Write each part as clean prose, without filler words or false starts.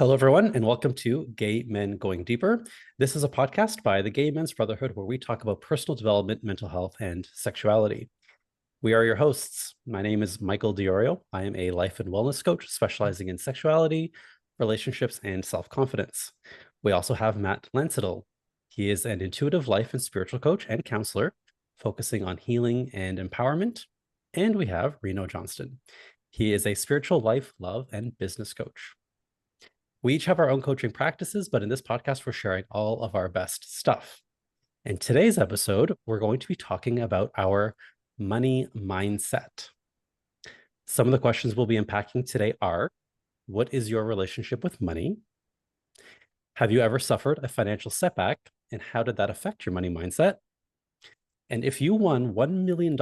Hello, everyone, and welcome to Gay Men Going Deeper. This is a podcast by the Gay Men's Brotherhood where we talk about personal development, mental health, and sexuality. We are your hosts. My name is Michael Diorio. I am a life and wellness coach specializing in sexuality, relationships, and self-confidence. We also have Matt Lancidel. He is an intuitive life and spiritual coach and counselor focusing on healing and empowerment. And we have Reno Johnston. He is a spiritual life, love, and business coach. We each have our own coaching practices, but in this podcast, we're sharing all of our best stuff. In today's episode, we're going to be talking about our money mindset. Some of the questions we'll be unpacking today are, what is your relationship with money? Have you ever suffered a financial setback, and how did that affect your money mindset? And if you won $1 million,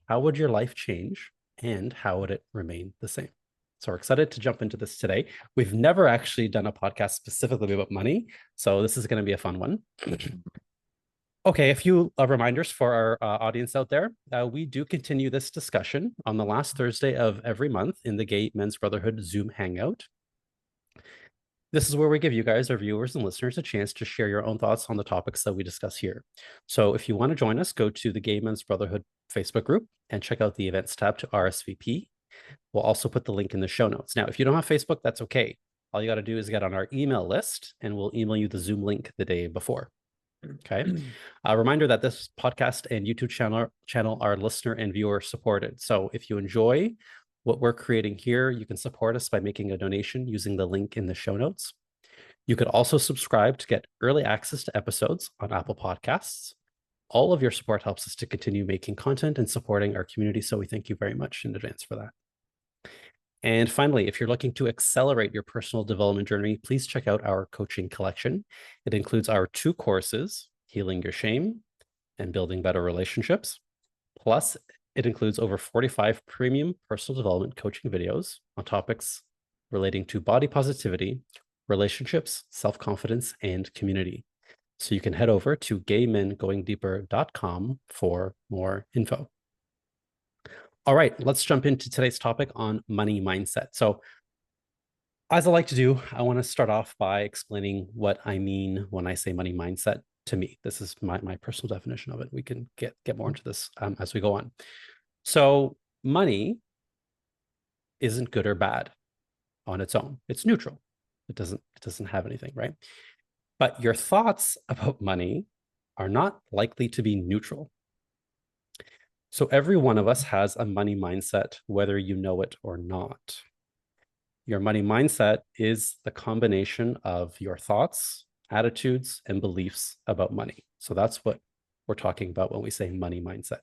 how would your life change, and how would it remain the same? So we're excited to jump into this today. We've never actually done a podcast specifically about money, so this is going to be a fun one. Okay, a few reminders for our audience out there. We do continue this discussion on the last Thursday of every month in the Gay Men's Brotherhood Zoom Hangout. This is where we give you guys, our viewers and listeners, a chance to share your own thoughts on the topics that we discuss here. So if you want to join us, go to the Gay Men's Brotherhood Facebook group and check out the events tab to RSVP. We'll also put the link in the show notes. Now, if you don't have Facebook, that's okay. All you got to do is get on our email list and we'll email you the Zoom link the day before. Okay. A reminder that this podcast and YouTube channel are listener and viewer supported. So if you enjoy what we're creating here, you can support us by making a donation using the link in the show notes. You could also subscribe to get early access to episodes on Apple Podcasts. All of your support helps us to continue making content and supporting our community. So we thank you very much in advance for that. And finally, if you're looking to accelerate your personal development journey, please check out our coaching collection. It includes our 2 courses, Healing Your Shame and Building Better Relationships. Plus, it includes over 45 premium personal development coaching videos on topics relating to body positivity, relationships, self-confidence, and community. So you can head over to gaymengoingdeeper.com for more info. All right, let's jump into today's topic on money mindset. So as I like to do, I want to start off by explaining what I mean when I say money mindset to me. This is my personal definition of it. We can get more into this as we go on. So money isn't good or bad on its own. It's neutral. It doesn't have anything, right? But your thoughts about money are not likely to be neutral. So every one of us has a money mindset, whether you know it or not. Your money mindset is the combination of your thoughts, attitudes, and beliefs about money. So that's what we're talking about when we say money mindset.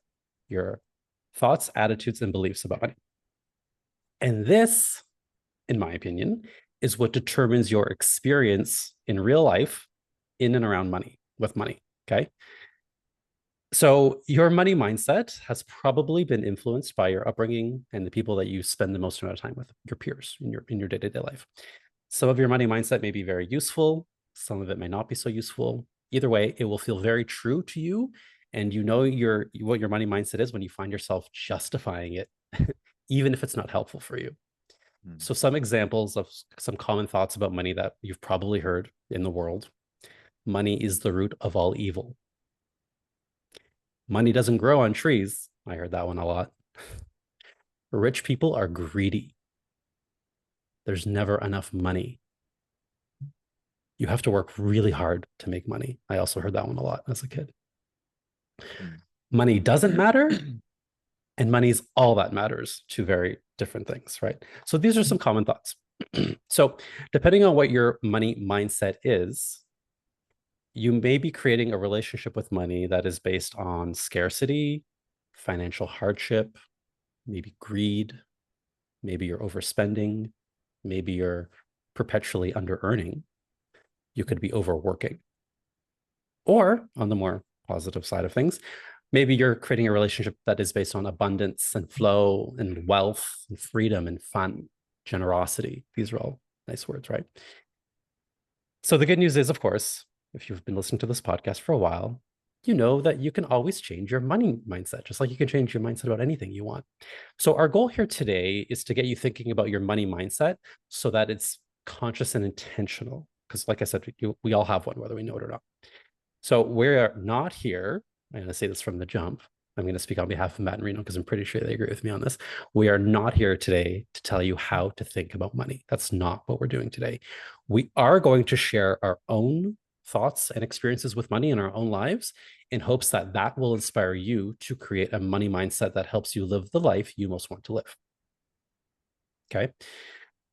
Your thoughts, attitudes, and beliefs about money. And this, in my opinion, is what determines your experience in real life in and around money, with money, okay? So your money mindset has probably been influenced by your upbringing and the people that you spend the most amount of time with, your peers in your day-to-day life. Some of your money mindset may be very useful. Some of it may not be so useful. Either way, it will feel very true to you. And you know what your money mindset is when you find yourself justifying it, even if it's not helpful for you. So some examples of some common thoughts about money that you've probably heard in the world. Money is the root of all evil. Money doesn't grow on trees. I heard that one a lot. Rich people are greedy. There's never enough money. You have to work really hard to make money. I also heard that one a lot as a kid. Money doesn't matter, and money is all that matters, 2 very different things, right? So these are some common thoughts. So depending on what your money mindset is, you may be creating a relationship with money that is based on scarcity, financial hardship, maybe greed, maybe you're overspending, maybe you're perpetually under-earning. You could be overworking. Or on the more positive side of things, maybe you're creating a relationship that is based on abundance and flow and wealth and freedom and fun, generosity. These are all nice words, right? So the good news is, of course, if you've been listening to this podcast for a while, you know that you can always change your money mindset, just like you can change your mindset about anything you want. So our goal here today is to get you thinking about your money mindset so that it's conscious and intentional. Because like I said, we all have one, whether we know it or not. So we're not here, I'm going to say this from the jump. I'm going to speak on behalf of Matt and Reno because I'm pretty sure they agree with me on this. We are not here today to tell you how to think about money. That's not what we're doing today. We are going to share our own thoughts and experiences with money in our own lives in hopes that that will inspire you to create a money mindset that helps you live the life you most want to live. Okay.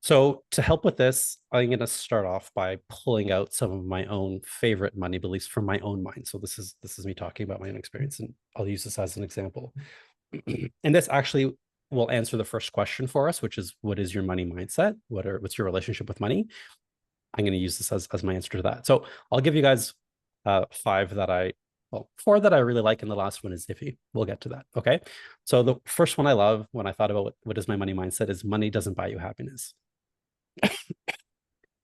So to help with this, I'm going to start off by pulling out some of my own favorite money beliefs from my own mind. So this is me talking about my own experience, and I'll use this as an example. And this actually will answer the first question for us, which is, what is your money mindset? What's your relationship with money? I'm going to use this as my answer to that. So I'll give you guys four that I really like, and the last one is iffy. We'll get to that. Okay. So the first one I love when I thought about what is my money mindset is money doesn't buy you happiness.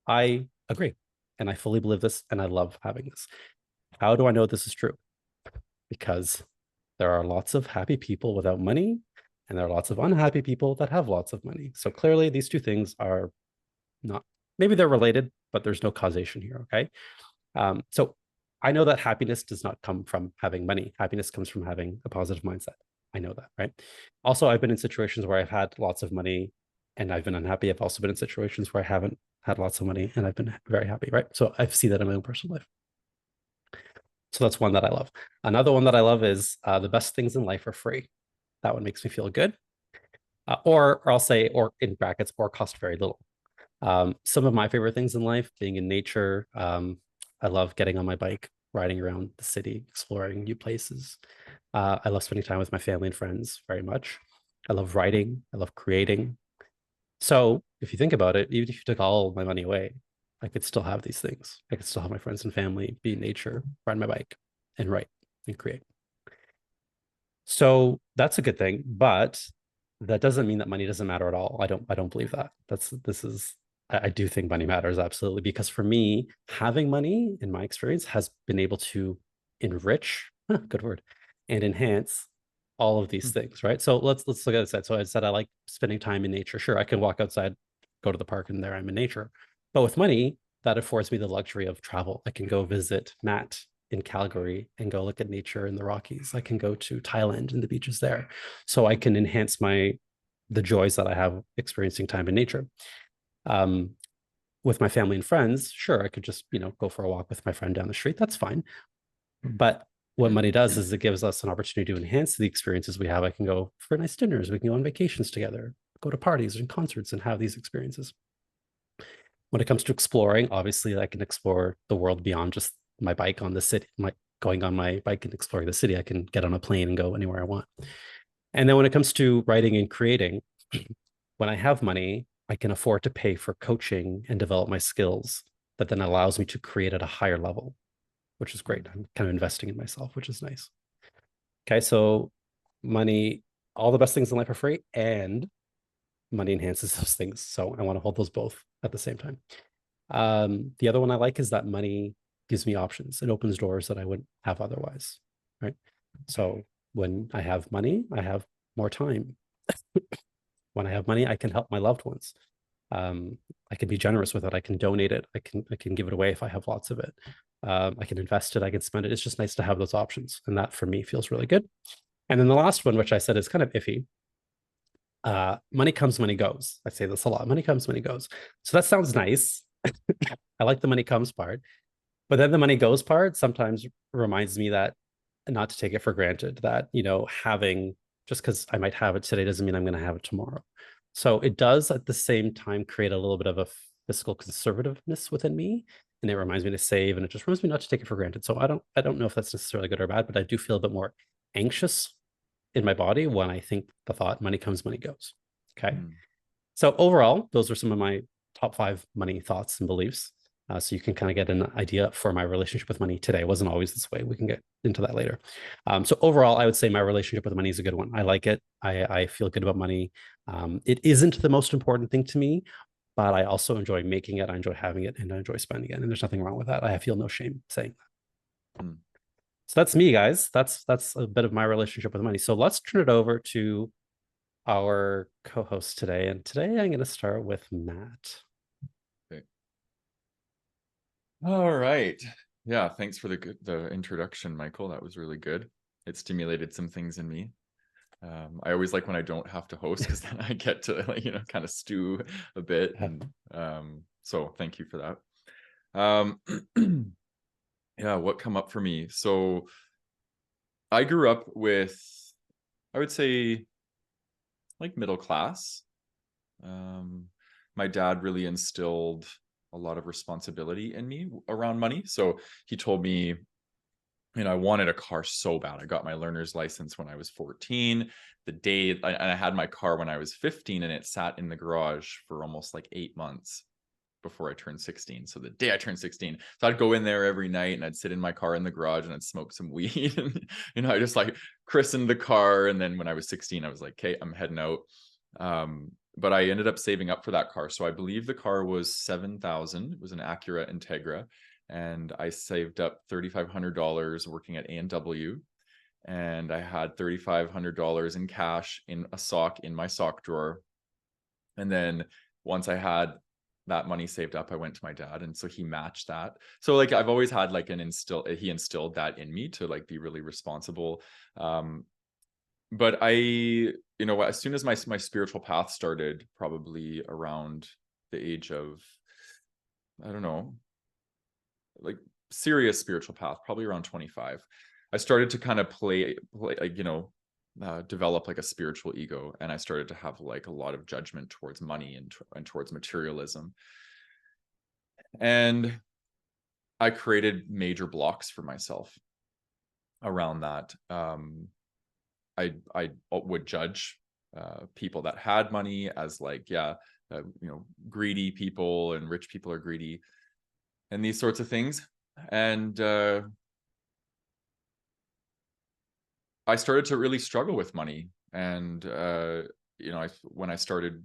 I agree. And I fully believe this, and I love having this. How do I know this is true? Because there are lots of happy people without money, and there are lots of unhappy people that have lots of money. So clearly these two things are not, maybe they're related, but there's no causation here, okay? So I know that happiness does not come from having money. Happiness comes from having a positive mindset. I know that, right? Also, I've been in situations where I've had lots of money and I've been unhappy. I've also been in situations where I haven't had lots of money and I've been very happy, right? So I see that in my own personal life. So that's one that I love. Another one that I love is the best things in life are free. That one makes me feel good. Or I'll say, or in brackets, or cost very little. Some of my favorite things in life, being in nature. I love getting on my bike, riding around the city, exploring new places. I love spending time with my family and friends very much. I love writing. I love creating. So if you think about it, even if you took all my money away, I could still have these things. I could still have my friends and family, be in nature, ride my bike, and write and create. So that's a good thing, but that doesn't mean that money doesn't matter at all. I don't believe that. I do think money matters, absolutely, because for me, having money, in my experience, has been able to enrich, good word, and enhance all of these things, right? So let's look at this. So I said I like spending time in nature. Sure, I can walk outside, go to the park, and there I'm in nature. But with money, that affords me the luxury of travel. I can go visit Matt in Calgary and go look at nature in the Rockies. I can go to Thailand and the beaches there. So I can enhance the joys that I have experiencing time in nature. With my family and friends, sure, I could just, go for a walk with my friend down the street. That's fine. But what money does is it gives us an opportunity to enhance the experiences we have. I can go for nice dinners. We can go on vacations together, go to parties and concerts and have these experiences. When it comes to exploring, obviously I can explore the world beyond just my bike on the city, going on my bike and exploring the city. I can get on a plane and go anywhere I want. And then when it comes to writing and creating, when I have money, I can afford to pay for coaching and develop my skills that then allows me to create at a higher level, which is great. I'm kind of investing in myself, which is nice. Okay, so money, all the best things in life are free, and money enhances those things. So I want to hold those both at the same time. The other one I like is that money gives me options. It opens doors that I wouldn't have otherwise, right? So when I have money, I have more time. When I have money, I can help my loved ones. I can be generous with it. I can donate it. I can give it away if I have lots of it. I can invest it. I can spend it. It's just nice to have those options. And that for me feels really good. And then the last one, which I said is kind of iffy. Money comes, money goes. I say this a lot. Money comes, money goes. So that sounds nice. I like the money comes part. But then the money goes part sometimes reminds me that not to take it for granted, that, having, just because I might have it today doesn't mean I'm going to have it tomorrow. So it does at the same time create a little bit of a fiscal conservativeness within me. And it reminds me to save, and it just reminds me not to take it for granted. So I don't know if that's necessarily good or bad, but I do feel a bit more anxious in my body when I think the thought money comes, money goes. Okay. So overall, those are some of my top 5 money thoughts and beliefs. So you can kind of get an idea for my relationship with money today. It wasn't always this way. We can get into that later. So overall, I would say my relationship with money is a good one. I like it. I feel good about money. It isn't the most important thing to me, but I also enjoy making it. I enjoy having it, and I enjoy spending it. And there's nothing wrong with that. I feel no shame saying that. So that's me, guys. That's a bit of my relationship with money. So let's turn it over to our co-host today. And today I'm going to start with Matt. Okay. All right. Yeah, thanks for the introduction, Michael. That was really good. It stimulated some things in me. I always like when I don't have to host because then I get to like, kind of stew a bit. Yeah. And so thank you for that. Yeah, what come up for me? So I grew up with, I would say, like middle class. Um, my dad really instilled a lot of responsibility in me around money. So he told me, I wanted a car so bad. I got my learner's license when I was 14. And I had my car when I was 15, and it sat in the garage for almost like 8 months before I turned 16. So the day I turned 16, so I'd go in there every night and I'd sit in my car in the garage and I'd smoke some weed. And, I just like christened the car. And then when I was 16, I was like, okay, I'm heading out. But I ended up saving up for that car. So I believe the car was 7,000. It was an Acura Integra. And I saved up $3,500 working at A&W. And I had $3,500 in cash in a sock in my sock drawer. And then once I had that money saved up, I went to my dad, and so he matched that. So like I've always had like he instilled that in me to like be really responsible. But as soon as my spiritual path started, probably around the age of, I don't know, like serious spiritual path, probably around 25, I started to kind of play like, develop like a spiritual ego, and I started to have like a lot of judgment towards money and towards materialism. And I created major blocks for myself around that. I would judge people that had money as like, yeah, greedy people, and rich people are greedy, and these sorts of things. And I started to really struggle with money. And when I started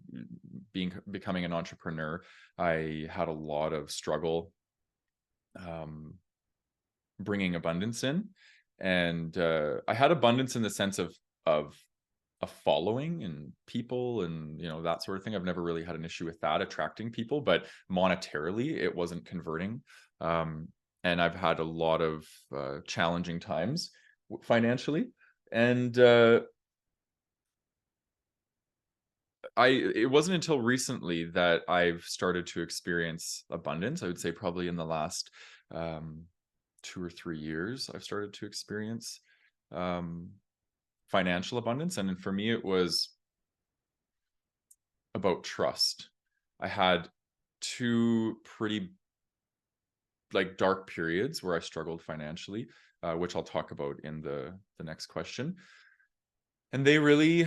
becoming an entrepreneur, I had a lot of struggle um, bringing abundance in. And I had abundance in the sense of a following and people, and that sort of thing. I've never really had an issue with that attracting people, but monetarily it wasn't converting. Um, and I've had a lot of challenging times financially. And it wasn't until recently that I've started to experience abundance. I would say probably in the last um, 2 or 3 years, I've started to experience um, financial abundance. And for me, it was about trust. I had two pretty like dark periods where I struggled financially, which I'll talk about in the next question. And they really,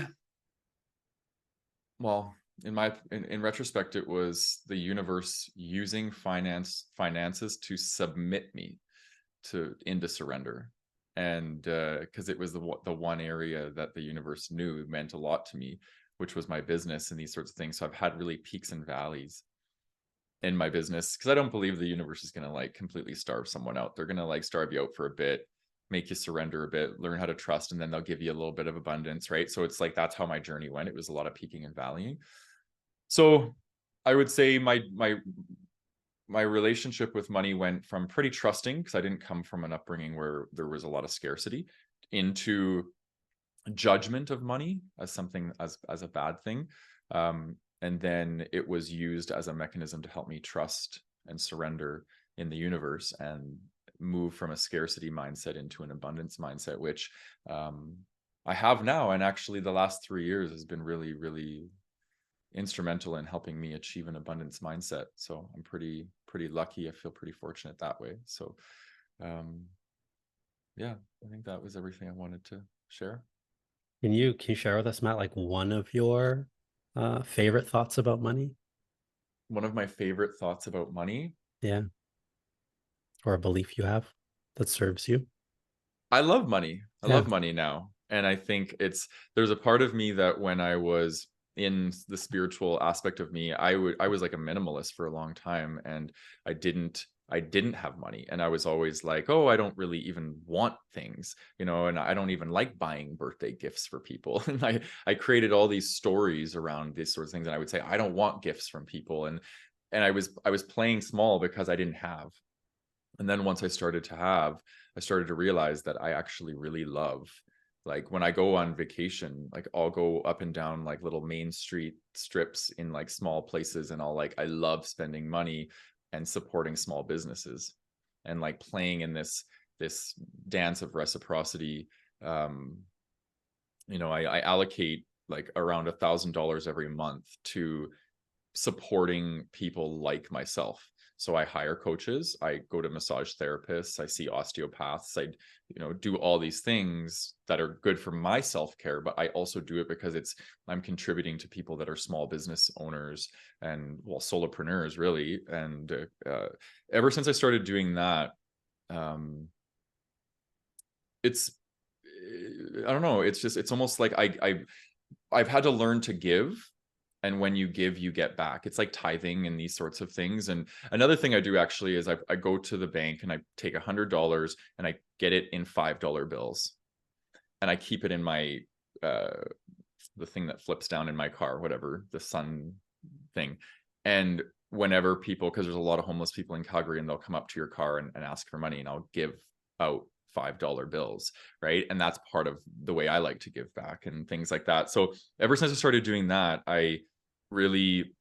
well, in retrospect, it was the universe using finances to submit me to into surrender. And because it was the one area that the universe knew meant a lot to me, which was my business and these sorts of things. So I've had really peaks and valleys in my business, because I don't believe the universe is going to like completely starve someone out. They're going to like starve you out for a bit, make you surrender a bit, learn how to trust, and then they'll give you a little bit of abundance, right? So it's like that's how my journey went. It was a lot of peaking and valleying. So I would say my relationship with money went from pretty trusting, because I didn't come from an upbringing where there was a lot of scarcity, into judgment of money as something as a bad thing. And then it was used as a mechanism to help me trust and surrender in the universe and move from a scarcity mindset into an abundance mindset, which I have now. And actually the last 3 years has been really, really instrumental in helping me achieve an abundance mindset. So I'm pretty lucky. I feel pretty fortunate that way. So um yeah, I think that was everything I wanted to share. Can you share with us, Matt, like one of your favorite thoughts about money? One of my favorite thoughts about money, Yeah, or a belief you have that serves you? I love money. I Yeah. love money now. And I think there's a part of me that when I was in the spiritual aspect of me, I was like a minimalist for a long time, and I didn't have money, and I was always like, oh, I don't really even want things, and I don't even like buying birthday gifts for people. And I created all these stories around these sorts of things, and I would say I don't want gifts from people, and I was playing small because I didn't have. And then once I started to realize that I actually really love, like when I go on vacation, like I'll go up and down like little main street strips in like small places, and I love spending money and supporting small businesses, and like playing in this dance of reciprocity. um I allocate like around $1,000 every month to supporting people like myself. So I hire coaches, I go to massage therapists, I see osteopaths, I do all these things that are good for my self-care, but I also do it because I'm contributing to people that are small business owners and, well, solopreneurs really. And ever since I started doing that, um it's I don't know, it's almost like I've had to learn to give, and when you give, you get back. It's like tithing and these sorts of things. And another thing I do actually is I go to the bank and I take $100 and I get it in $5 bills, and I keep it in my uh the thing that flips down in my car, whatever, the sun thing. And whenever people, because there's a lot of homeless people in Calgary, and they'll come up to your car and ask for money, and I'll give out $5 bills, right? And that's part of the way I like to give back and things like that. So ever since I started doing that, really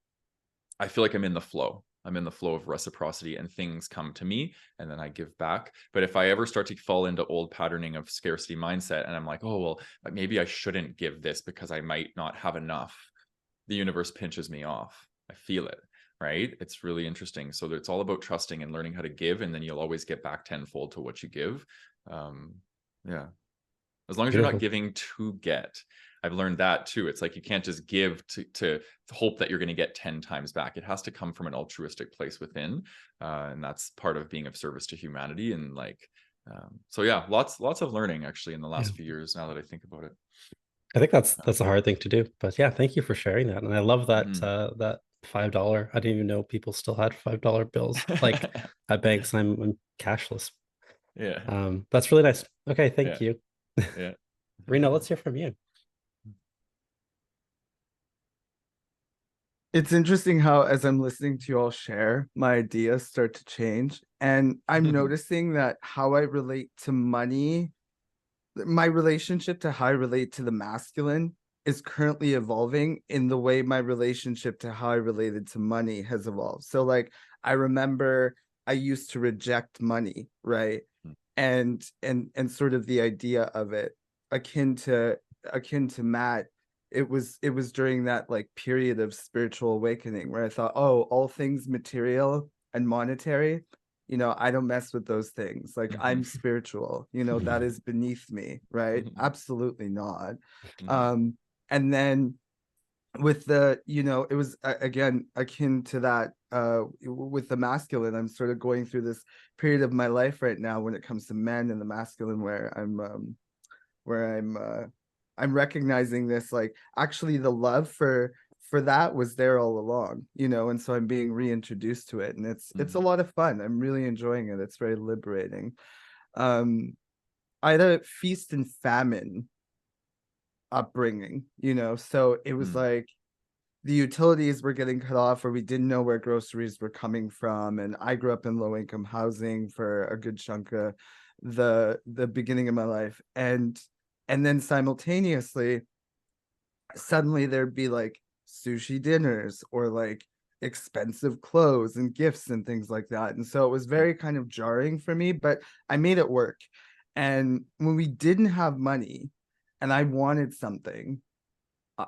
I feel like I'm in the flow. I'm in the flow of reciprocity, and things come to me and then I give back. But if I ever start to fall into old patterning of scarcity mindset, and I'm like, oh, well, maybe I shouldn't give this because I might not have enough, the universe pinches me off. I feel it, right? It's really interesting. So it's all about trusting and learning how to give, and then you'll always get back tenfold to what you give. Um, yeah. As long as you're not Beautiful. giving to get. I've learned that too. It's like you can't just give to hope that you're going to get 10 times back. It has to come from an altruistic place within. And that's part of being of service to humanity. And like, so yeah, lots of learning actually in the Yeah. last few years, now that I think about it. I think that's a hard thing to do. But yeah, thank you for sharing that. And I love that Mhm. that $5. I didn't even know people still had $5 bills like at banks. I'm cashless. Yeah. That's really nice. Okay, thank Yeah. you. Yeah. Rena, let's hear from you. It's interesting how, as I'm listening to you all share, my ideas start to change. And I'm noticing that how I relate to money, my relationship to how I relate to the masculine is currently evolving in the way my relationship to how I related to money has evolved. So, like, I remember I used to reject money, right? And sort of the idea of it, akin to Matt, it was during that like period of spiritual awakening where I thought, oh, all things material and monetary, I don't mess with those things. Like, I'm spiritual, that is beneath me, right? Absolutely not. And then with the, it was again akin to that with the masculine. I'm sort of going through this period of my life right now when it comes to men and the masculine, where I'm recognizing this, like, actually the love for that was there all along, and so I'm being reintroduced to it, and it's a lot of fun. I'm really enjoying it. It's very liberating. I had a feast and famine upbringing, so it was like the utilities were getting cut off, or we didn't know where groceries were coming from. And I grew up in low income housing for a good chunk of the beginning of my life. And then simultaneously, suddenly there'd be like sushi dinners or like expensive clothes and gifts and things like that. And so it was very kind of jarring for me, but I made it work. And when we didn't have money and I wanted something,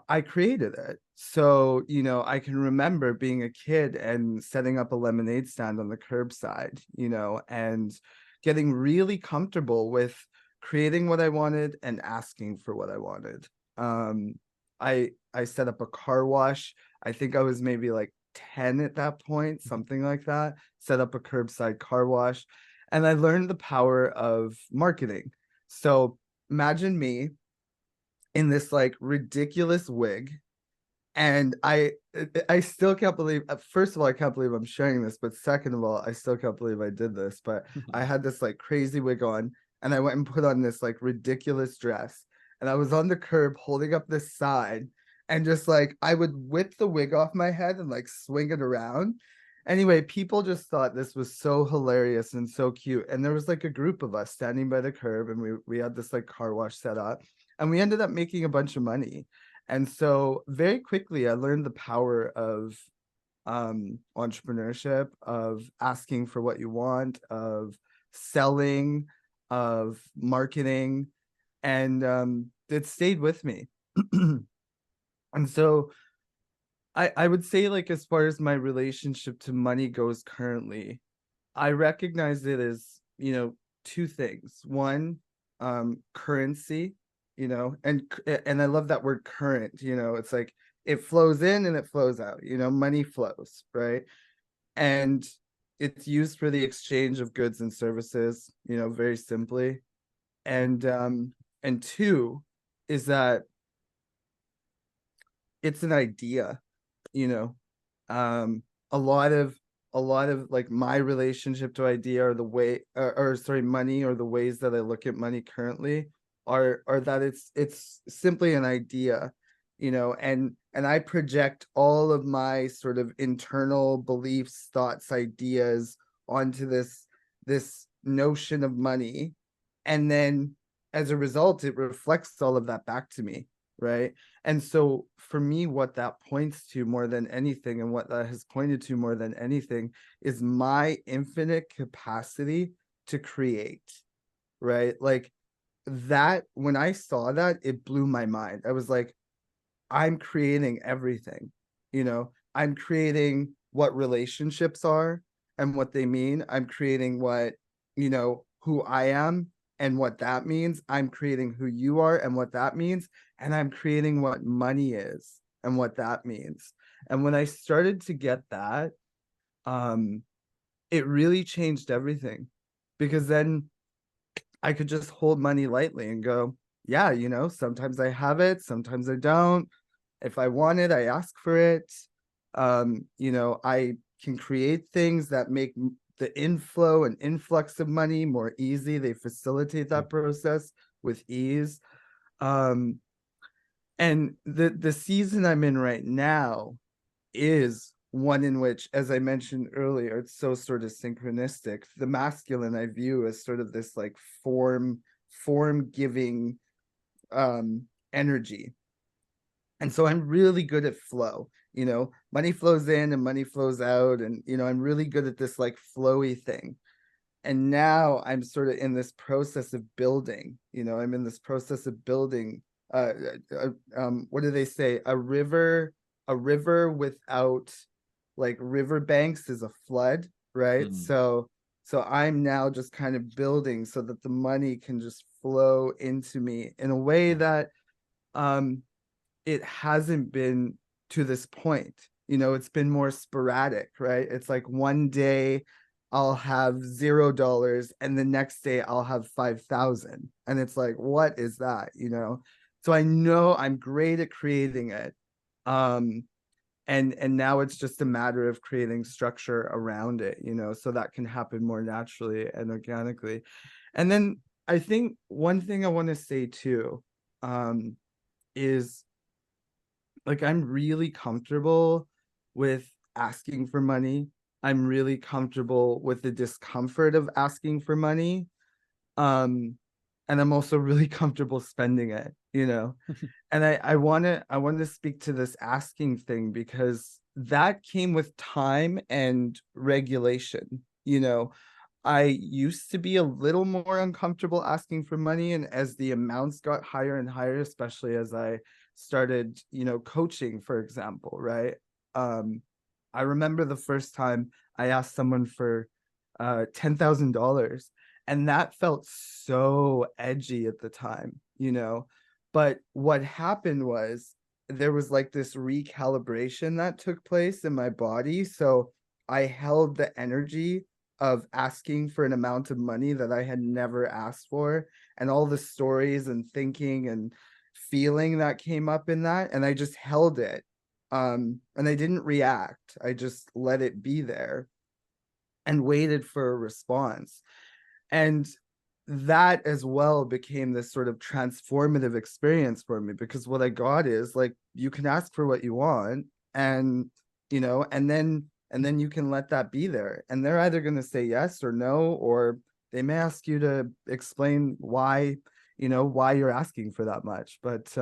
I created it. So, I can remember being a kid and setting up a lemonade stand on the curbside, and getting really comfortable with creating what I wanted and asking for what I wanted. Um, I set up a car wash. I think I was maybe like 10 at that point, something like that. Set up a curbside car wash, and I learned the power of marketing. So imagine me in this like ridiculous wig, and I still can't believe, first of all, I can't believe I'm sharing this, but second of all, I still can't believe I did this. But I had this like crazy wig on, and I went and put on this like ridiculous dress, and I was on the curb holding up this sign, and just like I would whip the wig off my head and like swing it around, Anyway, people just thought this was so hilarious and so cute. And there was like a group of us standing by the curb, and we had this like car wash set up, and we ended up making a bunch of money. And so very quickly I learned the power of entrepreneurship, of asking for what you want, of selling, of marketing, and it stayed with me. And so I would say, like, as far as my relationship to money goes currently, I recognize it as, you know, two things. One, currency, you know, and I love that word current, you know, it's like it flows in and it flows out, you know, money flows, right? And it's used for the exchange of goods and services, you know, very simply. And two is that it's an idea, you know. A lot of like my relationship to idea, or the way, or sorry, money, or the ways that I look at money currently are that it's simply an idea, you know, and I project all of my sort of internal beliefs, thoughts, ideas onto this notion of money, and then as a result it reflects all of that back to me, right? And so for me, what that points to more than anything, and what that has pointed to more than anything, is my infinite capacity to create, right? Like that, when I saw that, it blew my mind. I was like, I'm creating everything, you know, I'm creating what relationships are and what they mean. I'm creating what, you know, who I am and what that means. I'm creating who you are and what that means. And I'm creating what money is and what that means. And when I started to get that, um, it really changed everything, because then I could just hold money lightly and go, yeah, you know, sometimes I have it, sometimes I don't. If I want it, I ask for it. You know, I can create things that make the inflow and influx of money more easy. They facilitate that process with ease. Um, and the season I'm in right now is one in which, as I mentioned earlier, it's so sort of synchronistic. The masculine I view as sort of this like form giving energy. And so I'm really good at flow, you know, money flows in and money flows out. And, you know, I'm really good at this like flowy thing. And now I'm sort of in this process of building, you know, I'm in this process of building, what do they say? A river without like riverbanks is a flood, right? So I'm now just kind of building so that the money can just flow into me in a way that, it hasn't been to this point. You know, it's been more sporadic, right? It's like one day I'll have $0 and the next day I'll have 5,000. And it's like, what is that? You know? So I know I'm great at creating it. And now it's just a matter of creating structure around it, you know, so that can happen more naturally and organically. And then I think one thing I want to say too, is like I'm really comfortable with asking for money. I'm really comfortable with the discomfort of asking for money. And I'm also really comfortable spending it, you know. And I want to speak to this asking thing, because that came with time and regulation, you know. I used to be a little more uncomfortable asking for money, and as the amounts got higher and higher, especially as I started, you know, coaching, for example, right? I remember the first time I asked someone for $10,000, and that felt so edgy at the time, you know. But what happened was there was like this recalibration that took place in my body. So I held the energy of asking for an amount of money that I had never asked for, and all the stories and thinking and feeling that came up in that, and I just held it. And I didn't react. I just let it be there and waited for a response. And that as well became this sort of transformative experience for me, because what I got is like, you can ask for what you want, and, you know, and then and then you can let that be there. And they're either going to say yes or no, or they may ask you to explain why, why you're asking for that much. But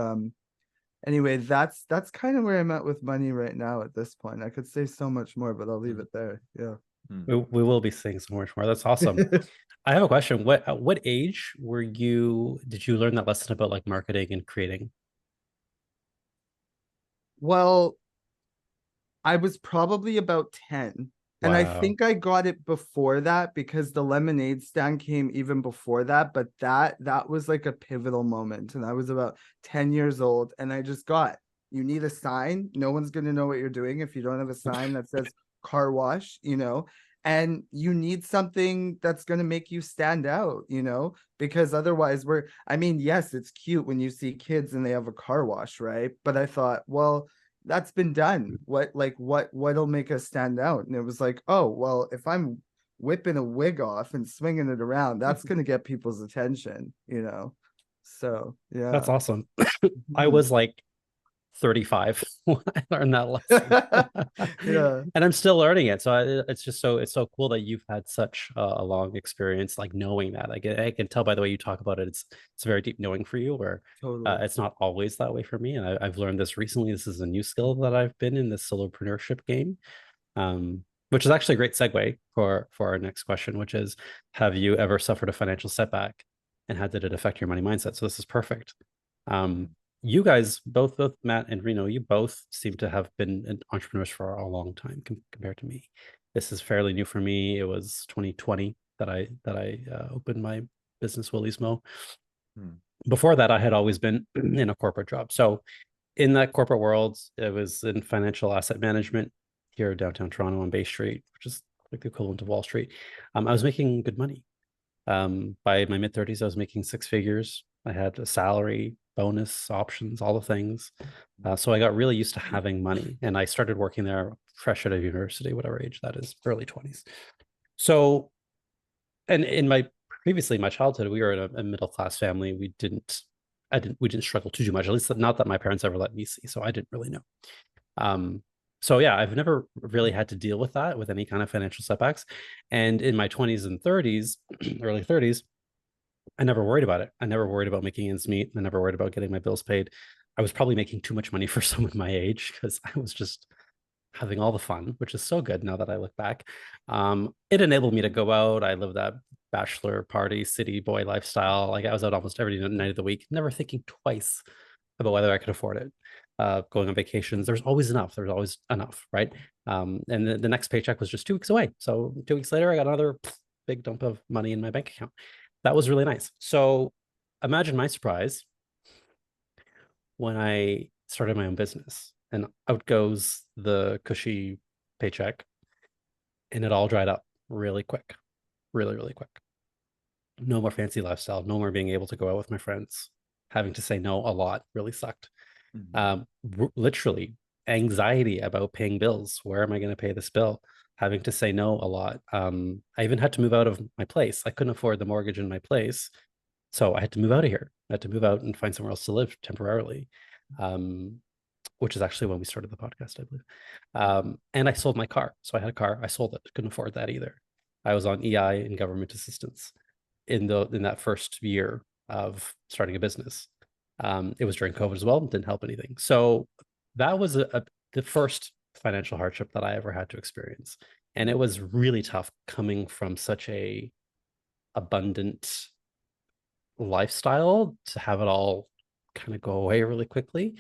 anyway, that's kind of where I'm at with money right now at this point. I could say so much more, but I'll leave it there. Yeah. We will be saying so much more. That's awesome. I have a question. At what age did you learn that lesson about like marketing and creating? Well, I was probably about 10. And I Wow. think I got it before that because the lemonade stand came even before that. But that was like a pivotal moment. And I was about 10 years old, and I just got, you need a sign. No one's going to know what you're doing if you don't have a sign that says car wash, and you need something that's going to make you stand out, because otherwise yes, it's cute when you see kids and they have a car wash, right? But I thought, well, that's been done. What'll make us stand out? And it was like, oh, well, if I'm whipping a wig off and swinging it around, that's going to get people's attention, So, yeah. That's awesome. I was like 35 when I learned that lesson. Yeah. And I'm still learning it. So it's so cool that you've had such a long experience, like knowing that. I can tell by the way you talk about it. It's a very deep knowing for you, where Totally. it's not always that way for me. And I've learned this recently. This is a new skill that I've been in this solopreneurship game. Which is actually a great segue for our next question, which is, have you ever suffered a financial setback, and how did it affect your money mindset? So this is perfect. You guys, both Matt and Reno, you both seem to have been entrepreneurs for a long time compared to me. This is fairly new for me. It was 2020 that I opened my business, Willie's Mo. Before that, I had always been in a corporate job. So in that corporate world, it was in financial asset management here downtown Toronto on Bay Street, which is like the equivalent of Wall Street. I was making good money. By my mid-30s, I was making six figures. I had a salary, bonus, options, all the things. So I got really used to having money, and I started working there fresh out of university, whatever age that is, early 20s. So, and in my childhood, we were in a middle-class family. We didn't struggle too much, at least not that my parents ever let me see. So I didn't really know. So yeah, I've never really had to deal with that, with any kind of financial setbacks. And in my 20s and 30s, early 30s, I never worried about it. I never worried about making ends meet. I never worried about getting my bills paid. I was probably making too much money for someone my age, because I was just having all the fun, which is so good now that I look back. It enabled me to go out. I lived that bachelor party, city boy lifestyle. Like I was out almost every night of the week, never thinking twice about whether I could afford it. Going on vacations, there's always enough. There's always enough, right? And the next paycheck was just 2 weeks away. So 2 weeks later, I got another big dump of money in my bank account. That was really nice. So imagine my surprise when I started my own business, and out goes the cushy paycheck, and it all dried up really quick, really, really quick. No more fancy lifestyle, no more being able to go out with my friends. Having to say no a lot really sucked. Literally anxiety about paying bills. Where am I going to pay this bill? Having to say no a lot. I even had to move out of my place. I couldn't afford the mortgage in my place, so I had to move out of here. I had to move out and find somewhere else to live temporarily, which is actually when we started the podcast, I believe. And I sold my car. So I had a car. I sold it. Couldn't afford that either. I was on EI and government assistance in that first year of starting a business. It was during COVID as well. Didn't help anything. So that was the first financial hardship that I ever had to experience. And it was really tough coming from such a abundant lifestyle to have it all kind of go away really quickly.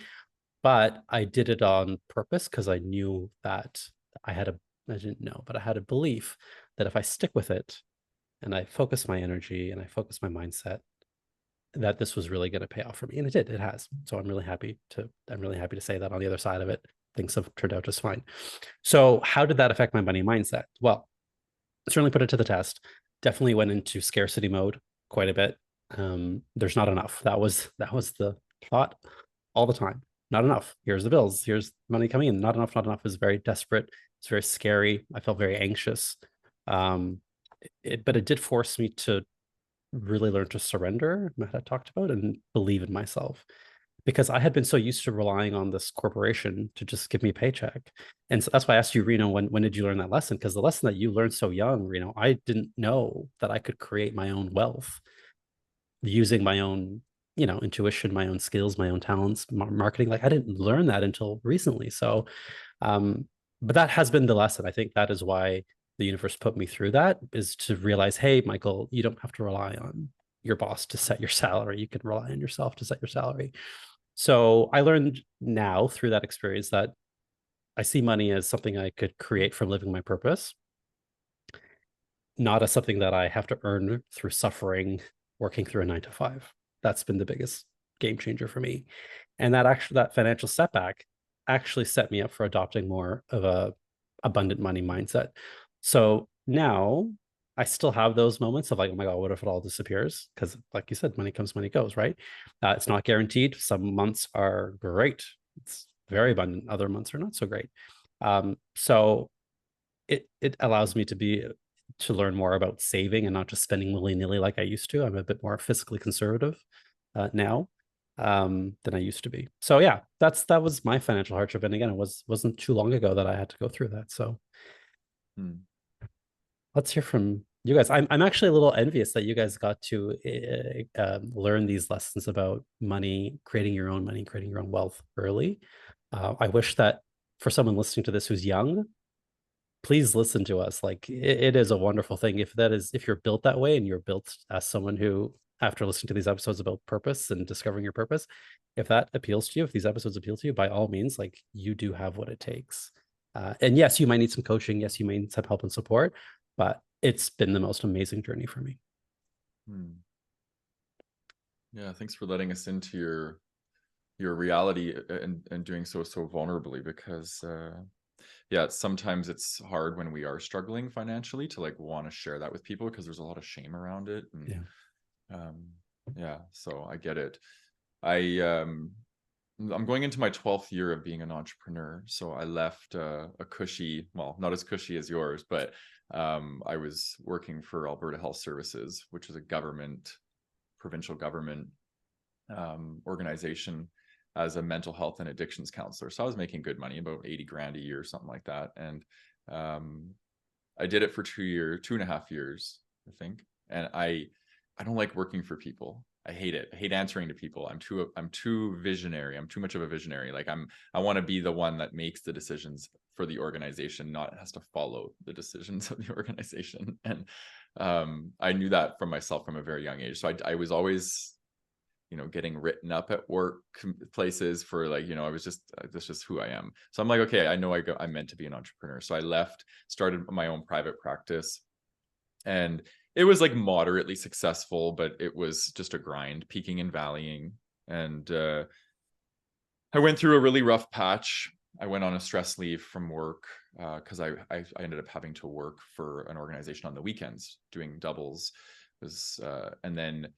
But I did it on purpose, because I knew that I didn't know, but I had a belief that if I stick with it and I focus my energy and I focus my mindset, that this was really going to pay off for me. And it has. So I'm really happy to say that on the other side of it, things have turned out just fine. So how did that affect my money mindset? Well, certainly put it to the test. Definitely went into scarcity mode quite a bit. There's not enough. That was the thought all the time. Not enough. Here's the bills. Here's money coming in. Not enough. Not enough. Is very desperate. It's very scary. I felt very anxious. But it did force me to really learn to surrender, that I talked about, and believe in myself. because I had been so used to relying on this corporation to just give me a paycheck. And so that's why I asked you, Reno, when did you learn that lesson? Because the lesson that you learned so young, Reno, I didn't know that I could create my own wealth using my own, intuition, my own skills, my own talents, marketing. Like I didn't learn that until recently. So, but that has been the lesson. I think that is why the universe put me through that, is to realize, hey, Michael, you don't have to rely on your boss to set your salary. You can rely on yourself to set your salary. So I learned now through that experience that I see money as something I could create from living my purpose, not as something that I have to earn through suffering, working through a 9 to 5. That's been the biggest game changer for me. And that financial setback actually set me up for adopting more of a abundant money mindset. So now I still have those moments of like, oh my God, what if it all disappears? Because like you said, money comes, money goes, right? It's not guaranteed. Some months are great. It's very abundant. Other months are not so great. So it allows me to learn more about saving and not just spending willy-nilly like I used to. I'm a bit more fiscally conservative now than I used to be. So yeah, that was my financial hardship. And again, wasn't too long ago that I had to go through that. So let's hear from you guys. I'm actually a little envious that you guys got to learn these lessons about money, creating your own money, creating your own wealth early. I wish that for someone listening to this who's young, please listen to us. Like it is a wonderful thing. If you're built that way and you're built as someone who, after listening to these episodes about purpose and discovering your purpose, if that appeals to you, if these episodes appeal to you, by all means, like you do have what it takes. And yes, you might need some coaching. Yes, you may need some help and support, but it's been the most amazing journey for me. Yeah, thanks for letting us into your reality and doing so vulnerably, because yeah, sometimes it's hard when we are struggling financially to like want to share that with people because there's a lot of shame around it. And yeah, so I get it. I'm going into my 12th year of being an entrepreneur. So I left a cushy, well, not as cushy as yours, but I was working for Alberta Health Services, which is a provincial government organization, as a mental health and addictions counselor. So I was making good money, about 80 grand a year, something like that. And I did it for 2.5 years, I think. And I don't like working for people. I hate it. I hate answering to people. I'm too visionary. I'm too much of a visionary. Like I want to be the one that makes the decisions for the organization, not has to follow the decisions of the organization. And I knew that from myself from a very young age. So I was always, getting written up at work places for like, that's just who I am. So I'm like, okay, I know I'm meant to be an entrepreneur. So I left, started my own private practice, and it was like moderately successful, but it was just a grind, peaking and valleying. And I went through a really rough patch. I went on a stress leave from work because I ended up having to work for an organization on the weekends doing doubles. And then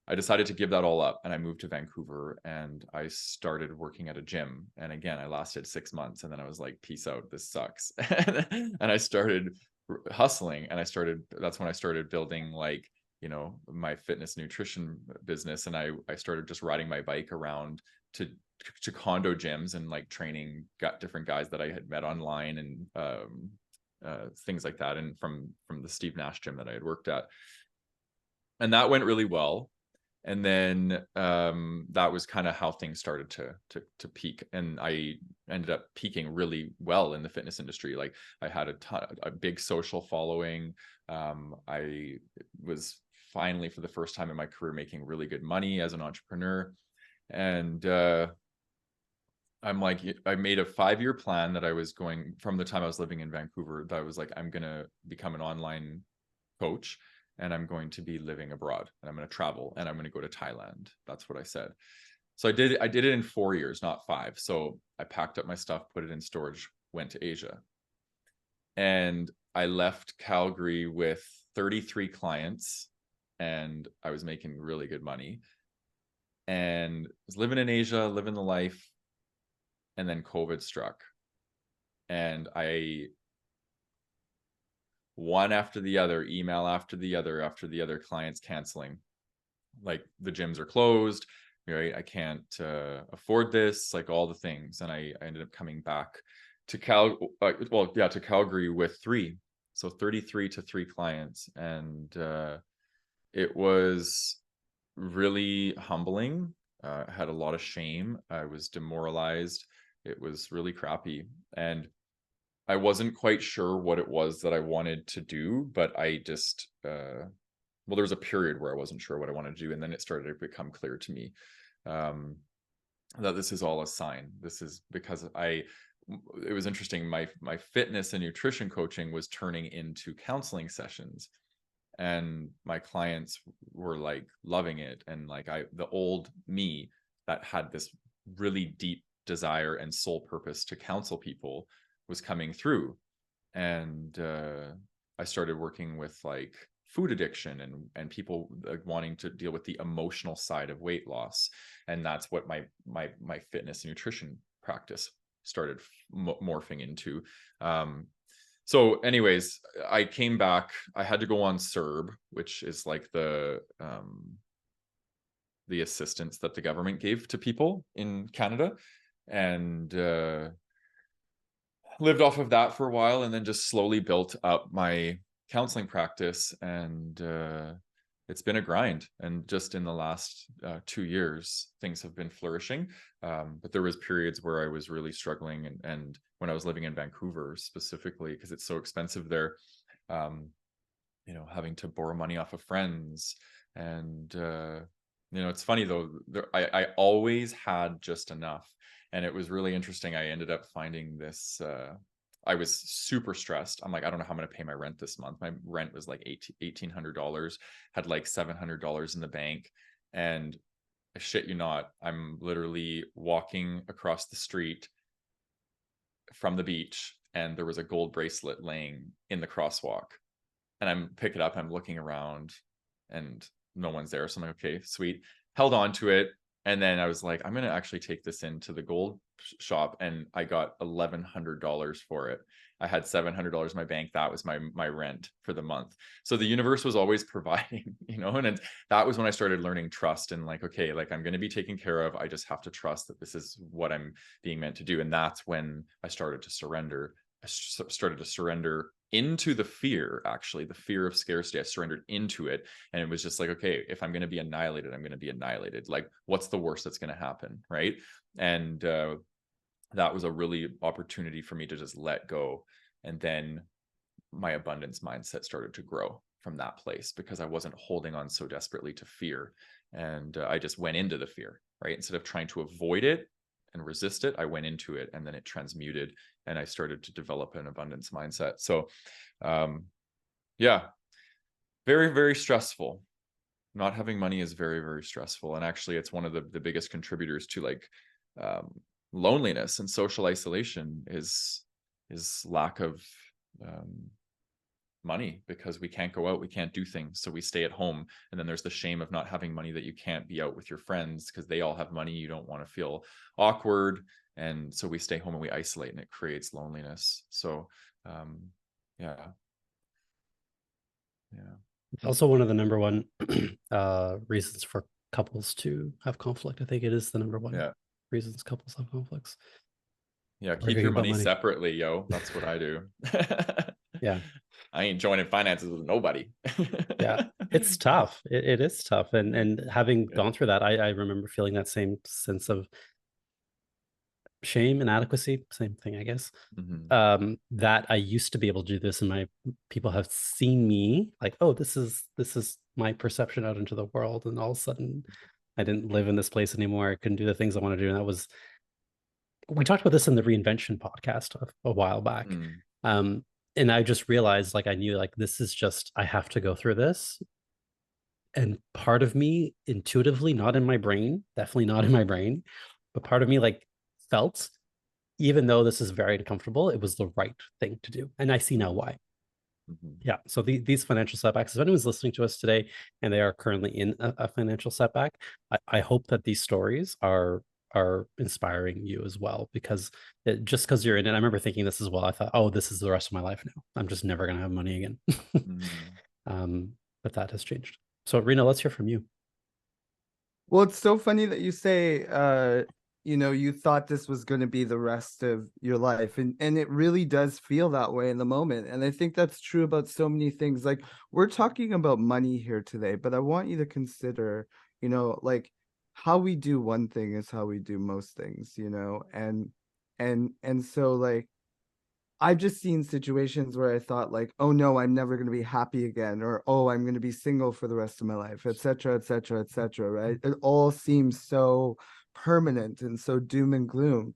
I decided to give that all up, and I moved to Vancouver, and I started working at a gym. And again, I lasted 6 months, and then I was like, peace out, this sucks. And I started hustling, and that's when I started building like, my fitness nutrition business. And I started just riding my bike around to condo gyms and like training, got different guys that I had met online and things like that. And from the Steve Nash gym that I had worked at. And that went really well. And then that was kind of how things started to peak. And I ended up peaking really well in the fitness industry. Like I had a big social following. I was finally, for the first time in my career, making really good money as an entrepreneur. And I'm like, I made a 5-year plan that I was going from the time I was living in Vancouver, that I was like, I'm going to become an online coach, and I'm going to be living abroad, and I'm going to travel, and I'm going to go to Thailand. That's what I said. So I did it in 4 years, not 5. So I packed up my stuff, put it in storage, went to Asia. And I left Calgary with 33 clients, and I was making really good money. And I was living in Asia, living the life. And then COVID struck. And one after the other, email after the other, clients canceling. Like the gyms are closed. right? I can't afford this, like all the things. And I ended up coming back to to Calgary with 3. So 33 to 3 clients. And it was really humbling. I had a lot of shame. I was demoralized. It was really crappy. And I wasn't quite sure what it was that I wanted to do, but I just, there was a period where I wasn't sure what I wanted to do. And then it started to become clear to me that this is all a sign. This is because it was interesting. My fitness and nutrition coaching was turning into counseling sessions, and my clients were like loving it. And like the old me that had this really deep desire and sole purpose to counsel people was coming through. And I started working with like food addiction and people wanting to deal with the emotional side of weight loss. And that's what my fitness and nutrition practice started morphing into. So anyways, I came back. I had to go on CERB, which is like the assistance that the government gave to people in Canada, and lived off of that for a while, and then just slowly built up my counseling practice. And it's been a grind. And just in the last 2 years, things have been flourishing. But there was periods where I was really struggling. And when I was living in Vancouver specifically, because it's so expensive there, having to borrow money off of friends. And, it's funny though, I always had just enough. And it was really interesting. I ended up finding this, I was super stressed. I'm like, I don't know how I'm going to pay my rent this month. My rent was like $1,800, had like $700 in the bank. And I shit you not, I'm literally walking across the street from the beach, and there was a gold bracelet laying in the crosswalk. And I'm pick it up, I'm looking around, and no one's there. So I'm like, okay, sweet. Held on to it. And then I was like, I'm going to actually take this into the gold shop. And I got $1,100 for it. I had $700 in my bank. That was my rent for the month. So the universe was always providing, and that was when I started learning trust, and like, okay, like I'm going to be taken care of. I just have to trust that this is what I'm being meant to do. And that's when I started to surrender. I started to surrender into the fear, actually, the fear of scarcity. I surrendered into it. And it was just like, okay, if I'm going to be annihilated, I'm going to be annihilated. Like, what's the worst that's going to happen? Right. And that was a really opportunity for me to just let go. And then my abundance mindset started to grow from that place, because I wasn't holding on so desperately to fear. And I just went into the fear, right? Instead of trying to avoid it and resist it, I went into it, and then it transmuted, and I started to develop an abundance mindset. So yeah, very, very stressful. Not having money is very, very stressful. And actually it's one of the biggest contributors to like loneliness and social isolation is lack of money, because we can't go out, we can't do things, so we stay at home. And then there's the shame of not having money, that you can't be out with your friends because they all have money. You don't want to feel awkward, and so we stay home and we isolate, and it creates loneliness. So yeah It's also one of the number one reasons for couples to have conflict. I think it is the number one reasons couples have conflicts. Yeah, keep your money separately, yo. That's what I do. Yeah. I ain't joining finances with nobody. Yeah, it's tough. It is tough. And having gone through that, I remember feeling that same sense of shame, inadequacy, same thing, I guess. That I used to be able to do this, and my people have seen me like, oh, this is my perception out into the world, and all of a sudden I didn't live in this place anymore. I couldn't do the things I want to do. And that was, we talked about this in the reinvention podcast a while back. And I just realized, like, I knew, like, this is just, I have to go through this. And part of me intuitively, not in my brain, definitely not in my brain, but part of me like felt, even though this is very uncomfortable, it was the right thing to do. And I see now why. Yeah. So these financial setbacks, if anyone's listening to us today and they are currently in a financial setback, I hope that these stories are inspiring you as well, because just because you're in it, I remember thinking this as well. I thought, oh, this is the rest of my life now. I'm just never going to have money again. But that has changed. So Rena, let's hear from you. Well, it's so funny that you say, you thought this was going to be the rest of your life. And it really does feel that way in the moment. And I think that's true about so many things. Like, we're talking about money here today, but I want you to consider, like, how we do one thing is how we do most things, and so, like, I've just seen situations where I thought, like, oh no, I'm never going to be happy again, or oh, I'm going to be single for the rest of my life, etc., etc., etc. Right? It all seems so permanent and so doom and gloom.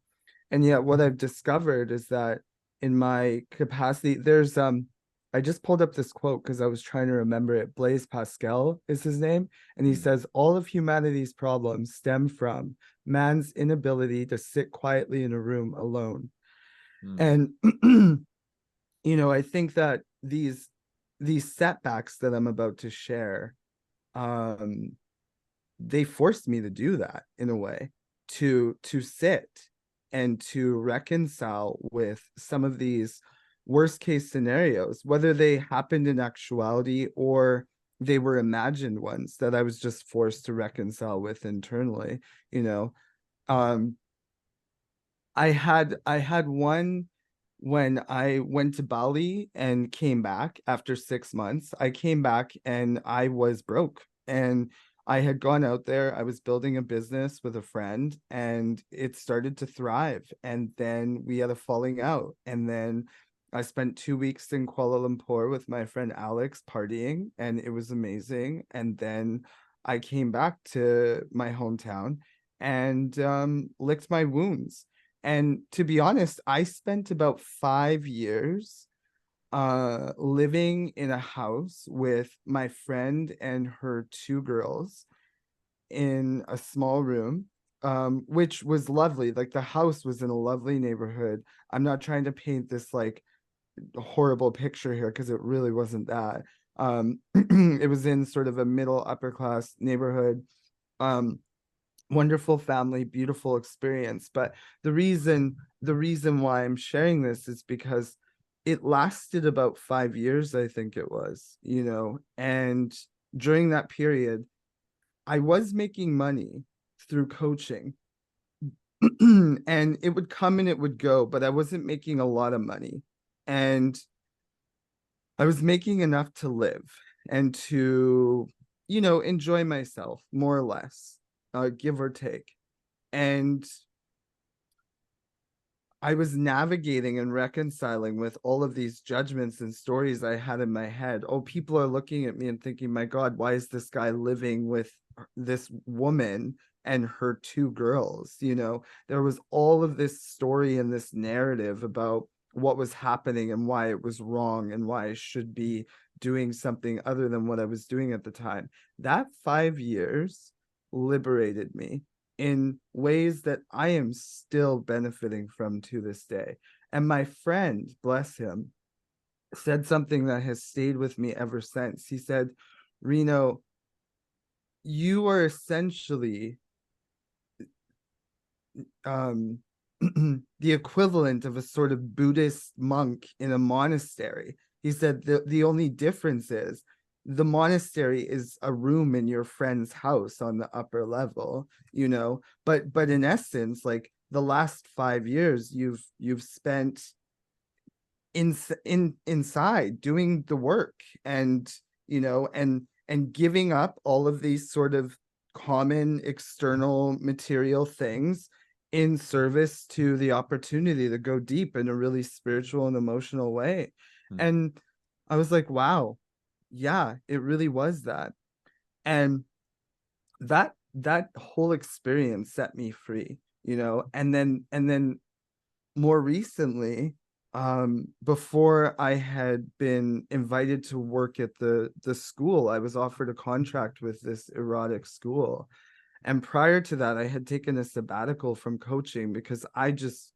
And yet what I've discovered is that in my capacity, I just pulled up this quote because I was trying to remember it. Blaise Pascal is his name. And he says, all of humanity's problems stem from man's inability to sit quietly in a room alone. And I think that these setbacks that I'm about to share, they forced me to do that in a way, to sit and to reconcile with some of these worst case scenarios, whether they happened in actuality or they were imagined ones that I was just forced to reconcile with internally. um I had one when I went to Bali and came back after 6 months. I came back and I was broke. And I had gone out there. I was building a business with a friend and it started to thrive. And then we had a falling out. And then I spent 2 weeks in Kuala Lumpur with my friend Alex partying, and it was amazing. And then I came back to my hometown and licked my wounds. And to be honest, I spent about 5 years living in a house with my friend and her two girls in a small room, which was lovely. Like, the house was in a lovely neighborhood. I'm not trying to paint this like horrible picture here because it really wasn't that. It was in sort of a middle upper class neighborhood. Um, Wonderful family, beautiful experience. But the reason why I'm sharing this is because it lasted about 5 years, I think it was, and during that period, I was making money through coaching. And it would come and it would go, but I wasn't making a lot of money. And I was making enough to live and to, enjoy myself more or less, give or take. And I was navigating and reconciling with all of these judgments and stories I had in my head. Oh, people are looking at me and thinking, my God, why is this guy living with this woman and her two girls? There was all of this story and this narrative about what was happening and why it was wrong and why I should be doing something other than what I was doing at the time. That 5 years liberated me in ways that I am still benefiting from to this day. And my friend, bless him, said something that has stayed with me ever since. He said, Reno, you are essentially the equivalent of a sort of Buddhist monk in a monastery. He said the only difference is the monastery is a room in your friend's house on the upper level, but in essence, like, the last 5 years you've spent inside doing the work, and giving up all of these sort of common external material things in service to the opportunity to go deep in a really spiritual and emotional way. And I was like, wow, yeah, it really was that. And that whole experience set me free, and then more recently, before I had been invited to work at the school, I was offered a contract with this erotic school. And prior to that, I had taken a sabbatical from coaching because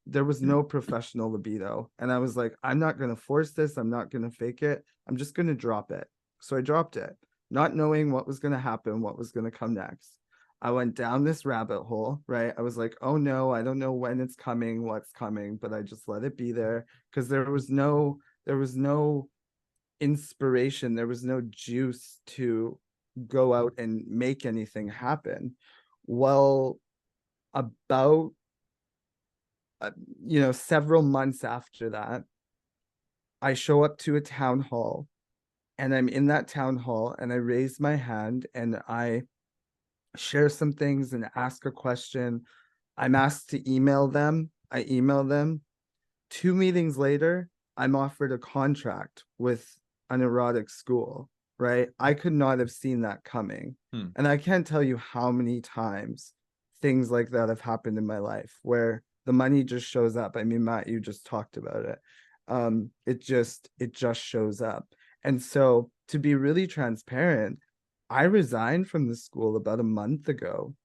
there was no professional libido. And I was like, I'm not going to force this. I'm not going to fake it. I'm just going to drop it. So I dropped it, not knowing what was going to happen, what was going to come next. I went down this rabbit hole, right? I was like, oh no, I don't know when it's coming, what's coming, but I just let it be there because there was no inspiration, there was no juice to go out and make anything happen. Well, about several months after that, I show up to a town hall, and I'm in that town hall, and I raise my hand and I share some things and ask a question. I'm asked to email them. I email them. 2 meetings later, I'm offered a contract with an erotic school, right? I could not have seen that coming. And I can't tell you how many times things like that have happened in my life where the money just shows up. I mean, Matt, you just talked about it. It just shows up. And so, to be really transparent, I resigned from the school about a month ago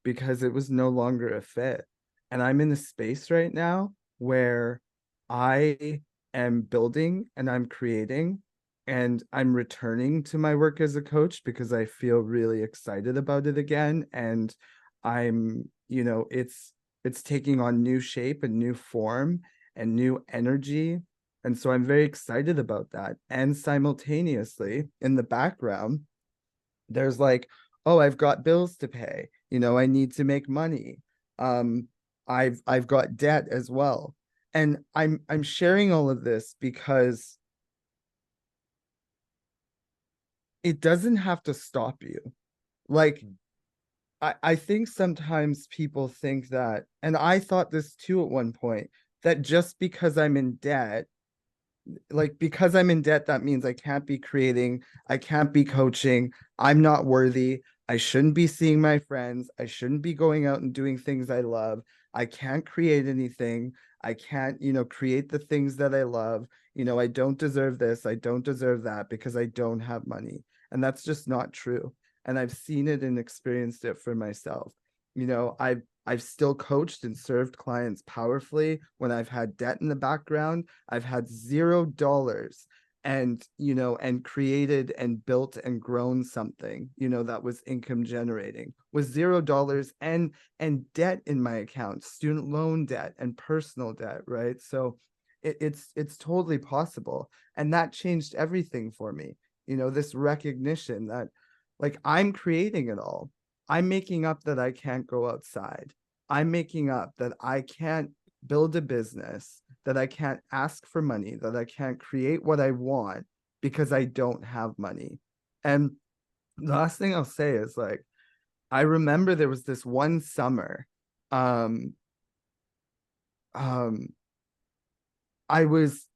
because it was no longer a fit. And I'm in a space right now where I am building and I'm creating and I'm returning to my work as a coach because I feel really excited about it again. And I'm, it's taking on new shape and new form and new energy. And so I'm very excited about that. And simultaneously, in the background, there's like, oh, I've got bills to pay. I need to make money. I've got debt as well. And I'm sharing all of this because it doesn't have to stop you. Like, I think sometimes people think that, and I thought this too at one point, that just because I'm in debt, that means I can't be creating, I can't be coaching, I'm not worthy, I shouldn't be seeing my friends, I shouldn't be going out and doing things I love, I can't create anything, I can't, create the things that I love, I don't deserve this, I don't deserve that because I don't have money. And that's just not true. And I've seen it and experienced it for myself. I've still coached and served clients powerfully when I've had debt in the background. I've had $0 and created and built and grown something, that was income generating with $0 and debt in my account, student loan debt and personal debt, right? So it's totally possible. And that changed everything for me. This recognition that, like, I'm creating it all. I'm making up that I can't go outside. I'm making up that I can't build a business, that I can't ask for money, that I can't create what I want because I don't have money. And the last thing I'll say is, like, I remember there was this one summer, um, um, I was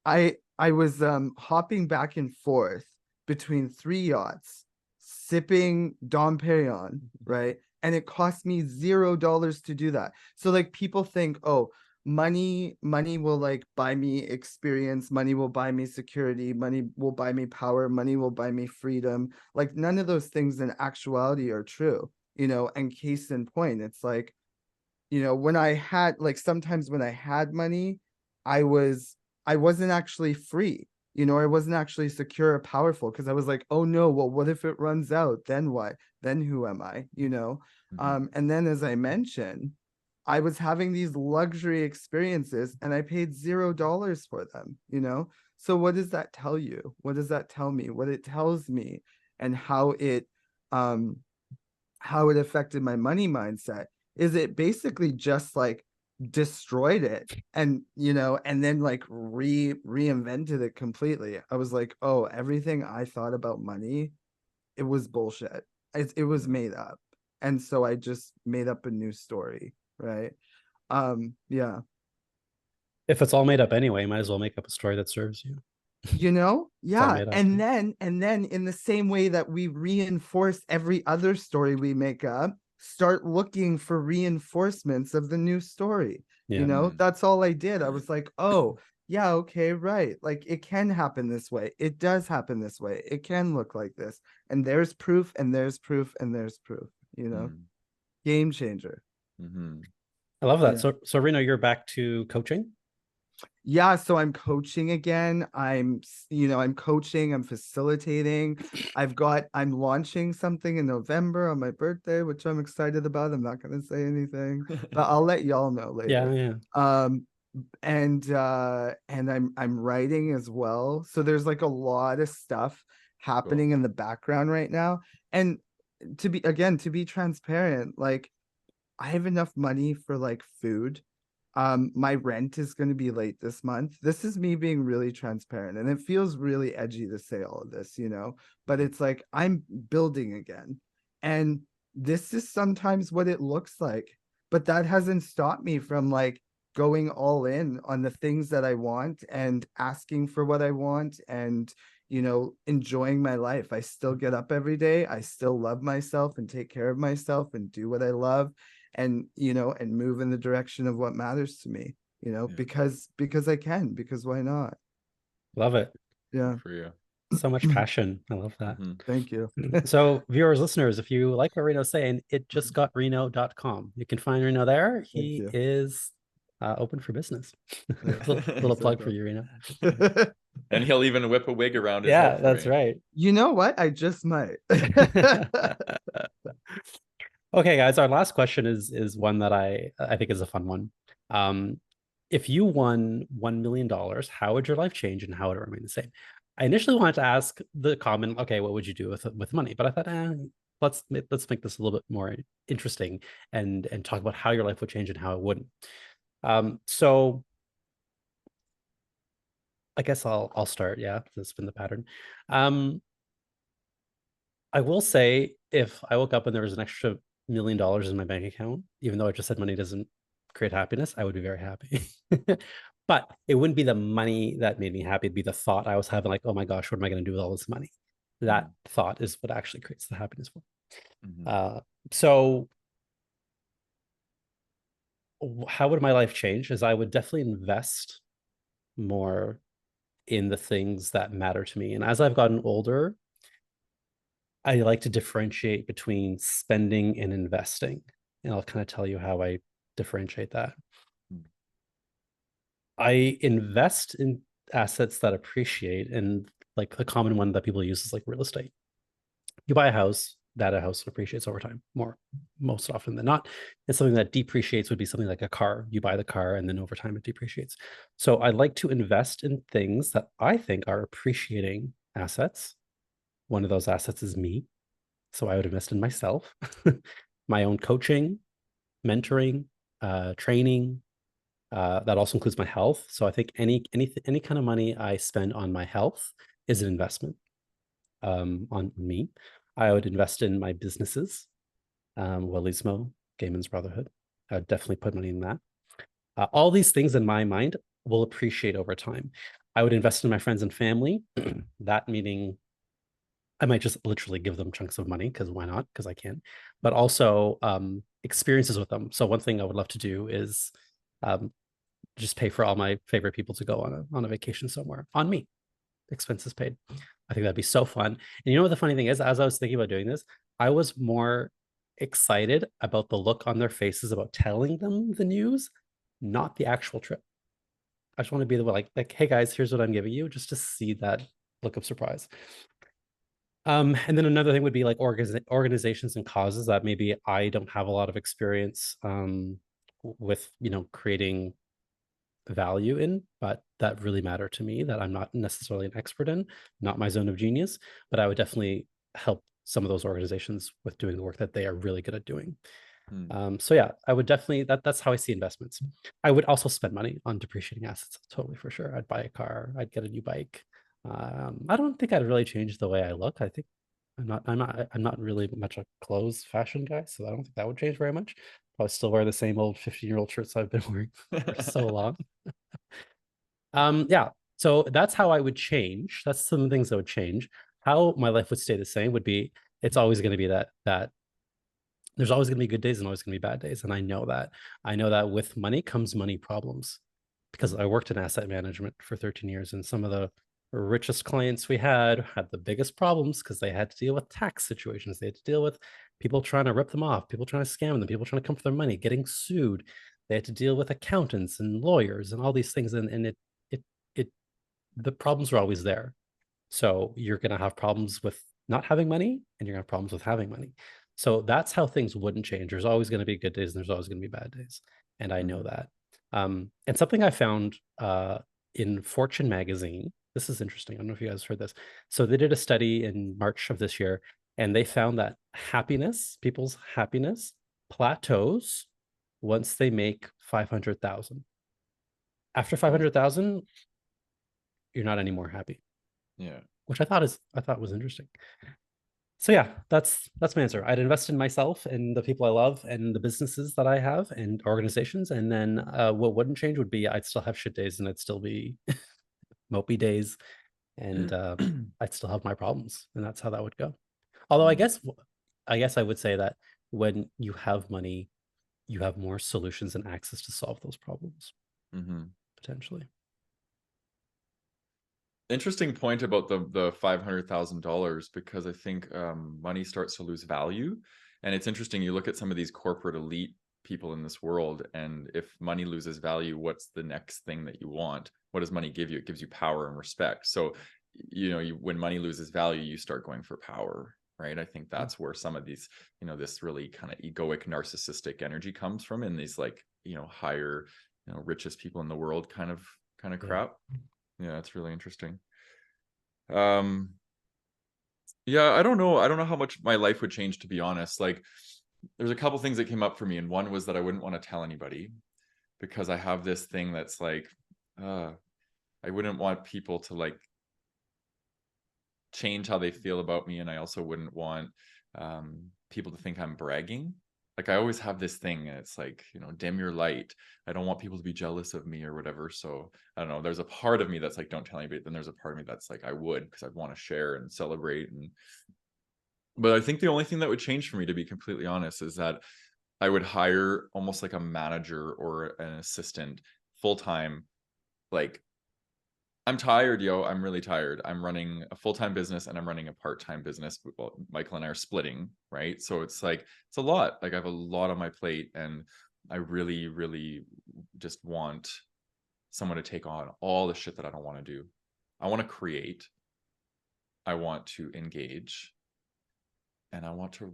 I was hopping back and forth between 3 yachts, sipping Dom Perignon, right? And it cost me $0 to do that. So, like, people think, oh, money will, like, buy me experience, money will buy me security, money will buy me power, money will buy me freedom. Like, none of those things in actuality are true, and case in point, it's like, when I had, like, sometimes when I had money, I wasn't actually free. I wasn't actually secure or powerful because I was like, oh no, well, what if it runs out? Then what? Then who am I? And then, as I mentioned, I was having these luxury experiences and I paid $0 for them, So what does that tell you? What does that tell me? What it tells me and how it affected my money mindset is it basically just, like, destroyed it and and then, like, reinvented it completely. I was like, oh, everything I thought about money, it was bullshit. It was made up. And so I just made up a new story, right? Yeah. If it's all made up anyway, might as well make up a story that serves you. Yeah. made up. And then in the same way that we reinforce every other story we make up, start looking for reinforcements of the new story. Yeah. That's all I did. I was like, oh, yeah, okay, right. Like, it can happen this way. It does happen this way. It can look like this. And there's proof, and there's proof, and there's proof, game changer. I love that. Yeah. So Reno, you're back to coaching? Yeah, so I'm coaching again. I'm coaching, I'm facilitating. I'm launching something in November on my birthday, which I'm excited about. I'm not going to say anything, but I'll let y'all know later. Yeah. And I'm writing as well. So there's, like, a lot of stuff happening in the background right now. And to be transparent, like I have enough money for like food. My rent is going to be late this month. This is me being really transparent, and it feels really edgy to say all of this, but it's like I'm building again. And this is sometimes what it looks like, but that hasn't stopped me from like going all in on the things that I want and asking for what I want and enjoying my life. I still get up every day. I still love myself and take care of myself and do what I love and and move in the direction of what matters to me, Yeah. because I can, because why not? Love it. Yeah. Good for you. So much passion. I love that. Mhm. Thank you. So viewers, listeners, if you like what Reno's saying, it just got Reno.com. You can find Reno there. He you. is open for business. Yeah. Little plug for you, Reno. And he'll even whip a wig around his Yeah, head for that's me. right. You know what? I just might. Okay, guys, our last question is one that I think is a fun one. If you won $1 million, how would your life change and how would it remain the same? I initially wanted to ask the common, okay, what would you do with money? But I thought, let's make this a little bit more interesting and talk about how your life would change and how it wouldn't. So I guess I'll start. Yeah, that's been the pattern. I will say if I woke up and there was an extra $1 million in my bank account, even though I just said money doesn't create happiness, I would be very happy. But it wouldn't be the money that made me happy. It'd be the thought I was having, like, oh my gosh, what am I going to do with all this money? That thought is what actually creates the happiness for me. So how would my life change? Is I would definitely invest more in the things that matter to me. And as I've gotten older, I like to differentiate between spending and investing. And I'll kind of tell you how I differentiate that. I invest in assets that appreciate, and like the common one that people use is like real estate. You buy a house, that a house appreciates over time most often than not. And something that depreciates would be something like a car. You buy the car and then over time it depreciates. So I like to invest in things that I think are appreciating assets. One of those assets is me. So I would invest in myself, my own coaching, mentoring, training. That also includes my health. So I think any kind of money I spend on my health is an investment on me. I would invest in my businesses, Willismo, Gay Men's Brotherhood. I would definitely put money in that. All these things in my mind will appreciate over time. I would invest in my friends and family. That meaning I might just literally give them chunks of money because why not? Because I can, but also experiences with them. So one thing I would love to do is just pay for all my favorite people to go on a vacation somewhere on me, expenses paid. I think that'd be so fun. And you know what the funny thing is? As I was thinking about doing this, I was more excited about the look on their faces about telling them the news, not the actual trip. I just want to be the one like, hey guys, here's what I'm giving you, just to see that look of surprise. And then another thing would be like organizations and causes that maybe I don't have a lot of experience with, creating value in, but that really matter to me, that I'm not necessarily an expert in, not my zone of genius, but I would definitely help some of those organizations with doing the work that they are really good at doing. So yeah, I would definitely, that's how I see investments. I would also spend money on depreciating assets, totally, for sure. I'd buy a car, I'd get a new bike. I don't think I'd really change the way I look. I think I'm not really much a clothes fashion guy, so I don't think that would change very much. Probably still wear the same old 15-year-old shirts I've been wearing for so long. Yeah, so that's how I would change. That's some things that would change. How my life would stay the same would be, it's always going to be that there's always going to be good days and always going to be bad days. And I know that with money comes money problems, because I worked in asset management for 13 years, and some of the richest clients we had the biggest problems because they had to deal with tax situations. They had to deal with people trying to rip them off, people trying to scam them, people trying to come for their money, getting sued. They had to deal with accountants and lawyers and all these things. And the problems are always there. So you're going to have problems with not having money, and you're going to have problems with having money. So that's how things wouldn't change. There's always going to be good days and there's always going to be bad days. And I know that. And something I found in Fortune magazine, this is interesting. I don't know if you guys heard this. So they did a study in March of this year, and they found that people's happiness plateaus once they make 500,000. After 500,000, you're not any more happy. Yeah. Which I thought was interesting. So yeah, that's my answer. I'd invest in myself and the people I love and the businesses that I have and organizations. And then what wouldn't change would be I'd still have shit days and I'd still be mopey days, and I'd still have my problems, and that's how that would go. Although I guess I would say that when you have money, you have more solutions and access to solve those problems, potentially. Interesting point about the $500,000, because I think money starts to lose value. And it's interesting, you look at some of these corporate elite people in this world, and if money loses value, what's the next thing that you want? What does money give you? It gives you power and respect. So, when money loses value, you start going for power, right? I think that's where some of these, this really kind of egoic, narcissistic energy comes from, in these higher, richest people in the world kind of crap. Yeah, it's really interesting. Yeah, I don't know how much my life would change, to be honest. Like, there's a couple things that came up for me, and one was that I wouldn't want to tell anybody, because I have this thing that's like, I wouldn't want people to change how they feel about me, and I also wouldn't want people to think I'm bragging. Like, I always have this thing, and it's like, dim your light. I don't want people to be jealous of me or whatever. So I don't know. There's a part of me that's like, don't tell anybody. Then there's a part of me that's like, I would, because I'd want to share and celebrate. But I think the only thing that would change for me, to be completely honest, is that I would hire almost like a manager or an assistant full time. Like, I'm tired, yo. I'm really tired. I'm running a full-time business and I'm running a part-time business. Well, Michael and I are splitting, right? So it's like, it's a lot. Like, I have a lot on my plate, and I really, really just want someone to take on all the shit that I don't want to do. I want to create. I want to engage. And I want to,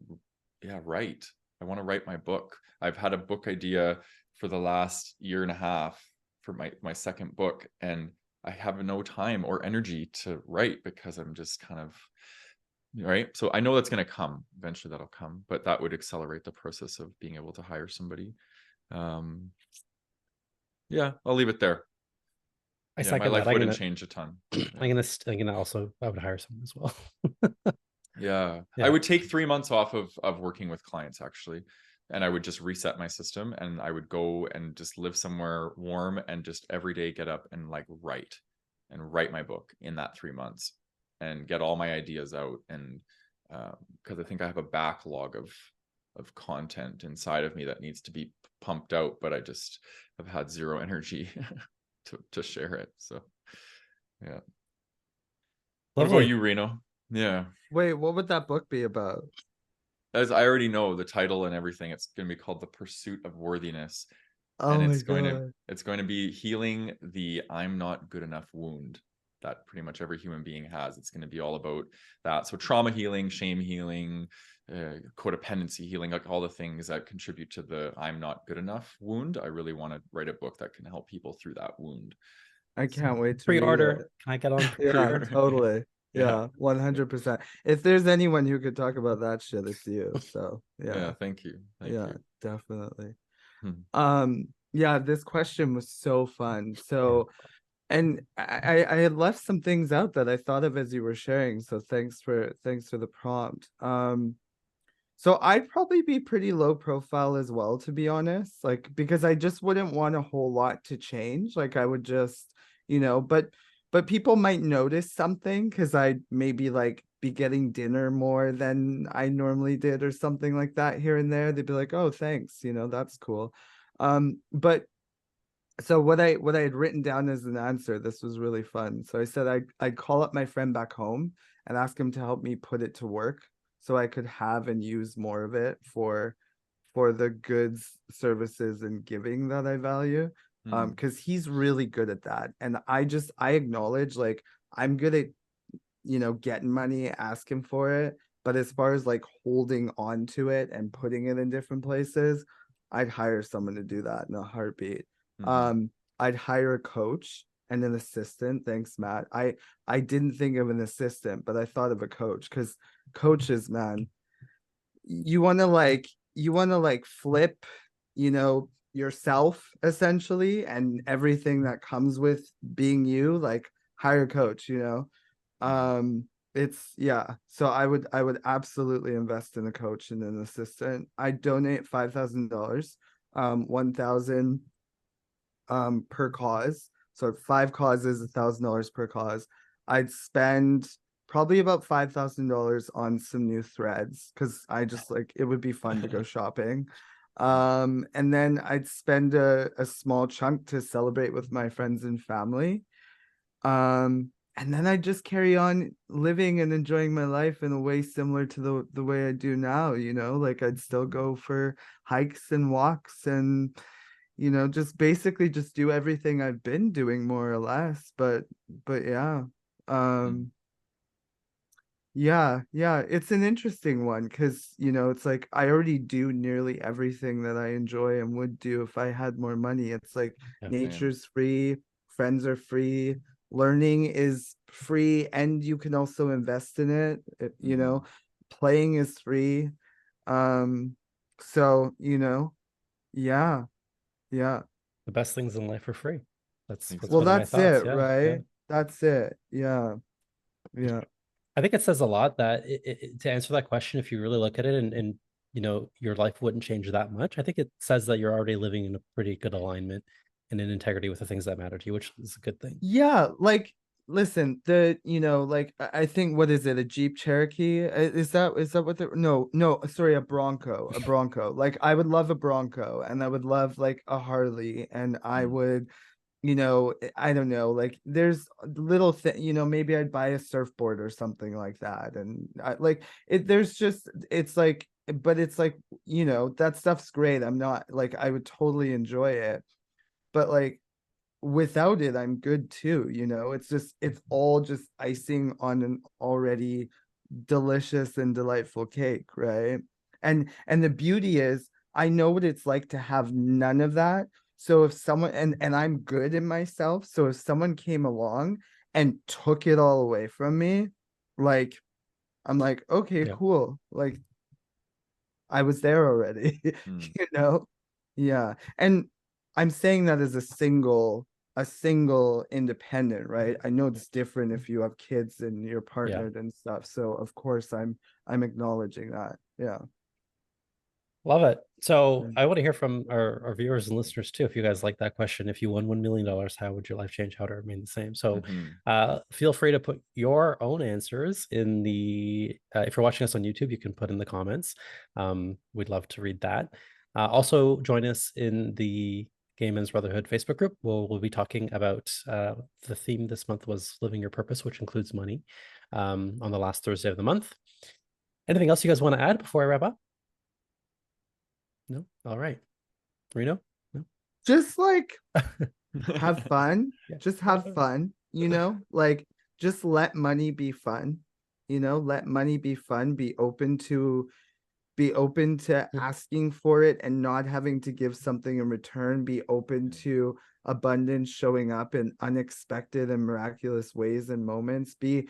write. I want to write my book. I've had a book idea for the last year and a half for my second book, and I have no time or energy to write, because I'm just kind of, right. So I know that's going to come eventually. That'll come, but that would accelerate the process of being able to hire somebody. Yeah, I'll leave it there. I My second life that. wouldn't change a ton. I'm gonna also, I would hire someone as well. Yeah. I would take 3 months off of working with clients, actually. And I would just reset my system, and I would go and just live somewhere warm, and just every day get up and write my book in that 3 months, and get all my ideas out. And because I think I have a backlog of content inside of me that needs to be pumped out, but I just have had zero energy to share it. So yeah. What about you, Reno? Yeah. Wait, what would that book be about? As I already know the title and everything, it's going to be called The Pursuit of Worthiness. Oh And my it's going God. to be healing the I'm not good enough wound that pretty much every human being has. It's going to be all about that. So trauma healing, shame healing, codependency healing, like all the things that contribute to the I'm not good enough wound. I really want to write a book that can help people through that wound. I can't wait to read Pre-order. it. Can I get on Yeah, pre-order? totally. Yeah. Yeah, 100%. If there's anyone who could talk about that shit, it's you. So Yeah, thank you. Thank you. Definitely. Hmm. Yeah, this question was so fun. So, and I had left some things out that I thought of as you were sharing. So thanks for the prompt. So I'd probably be pretty low profile as well, to be honest, like, because I just wouldn't want a whole lot to change. Like, I would just, but people might notice something, because I'd maybe like be getting dinner more than I normally did or something like that here and there. They'd be like, oh, thanks, that's cool. But so what I had written down as an answer, this was really fun. So I said I'd call up my friend back home and ask him to help me put it to work, so I could have and use more of it for the goods, services, and giving that I value. Because he's really good at that. And I acknowledge, like, I'm good at, getting money, asking for it. But as far as like holding on to it and putting it in different places, I'd hire someone to do that in a heartbeat. I'd hire a coach and an assistant. Thanks, Matt. I didn't think of an assistant, but I thought of a coach, because coaches, man, you want to like flip, yourself essentially, and everything that comes with being you, like hire a coach, it's yeah. So I would absolutely invest in a coach and an assistant. I donate $5,000, 1,000 per cause. So 5 causes, $1,000 per cause. I'd spend probably about $5,000 on some new threads, because I just like it would be fun to go shopping. And then I'd spend a small chunk to celebrate with my friends and family. And then I just carry on living and enjoying my life in a way similar to the way I do now, like I'd still go for hikes and walks and, just basically just do everything I've been doing more or less. But yeah. Yeah, it's an interesting one because, it's like I already do nearly everything that I enjoy and would do if I had more money. It's like Yeah. nature's free, friends are free, learning is free, and you can also invest in it, playing is free. So, yeah, yeah. The best things in life are free. That's Well, Well, one of my that's thoughts. it, Yeah. right? That's it. Yeah. Yeah. I think it says a lot that to answer that question, if you really look at it and your life wouldn't change that much, I think it says that you're already living in a pretty good alignment and in integrity with the things that matter to you, which is a good thing. Yeah, like listen, like I think, what is it, a Jeep Cherokee? Is that what the no, sorry, a Bronco. Like I would love a Bronco, and I would love like a Harley, and I would, I don't know, like there's little thing, maybe I'd buy a surfboard or something like that. And like there's just, it's like, but it's like, that stuff's great. I'm not like, I would totally enjoy it, but like without it I'm good too. It's all just icing on an already delicious and delightful cake, right? And the beauty is I know what it's like to have none of that. So if someone, and I'm good in myself, so if someone came along and took it all away from me, like I'm like, okay, Yeah. cool, like I was there already. Yeah. And I'm saying that as a single independent, right? I know it's different if you have kids and you're partnered and stuff. So of course I'm acknowledging that. Yeah. Love it. So Mm. I want to hear from our viewers and listeners too. If you guys like that question, if you won $1 million, how would your life change? How to remain the same? So feel free to put your own answers in the, if you're watching us on YouTube, you can put in the comments. We'd love to read that. Also join us in the Gay Men's Brotherhood Facebook group. We'll be talking about, the theme this month was living your purpose, which includes money, on the last Thursday of the month. Anything else you guys want to add before I wrap up? No? All right. Reno? No? Just like have fun. Yeah. Just have fun, like just let money be fun. Let money be fun. Be open to asking for it and not having to give something in return. Be open to abundance showing up in unexpected and miraculous ways and moments. Be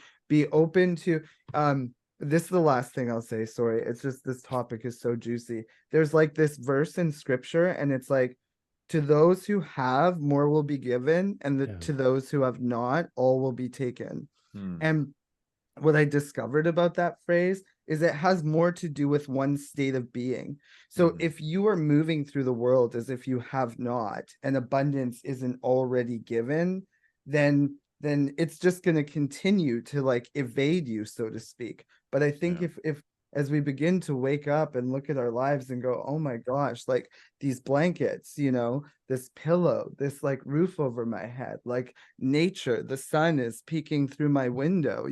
open to this is the last thing I'll say. Sorry, it's just this topic is so juicy. There's like this verse in scripture, and it's like, to those who have, more will be given, and to those who have not, all will be taken. And what I discovered about that phrase is it has more to do with one state of being. So if you are moving through the world as if you have not, and abundance isn't already given, then it's just going to continue to like evade you, so to speak. But I think if as we begin to wake up and look at our lives and go, oh my gosh, like these blankets, this pillow, this like roof over my head, like nature, the sun is peeking through my window,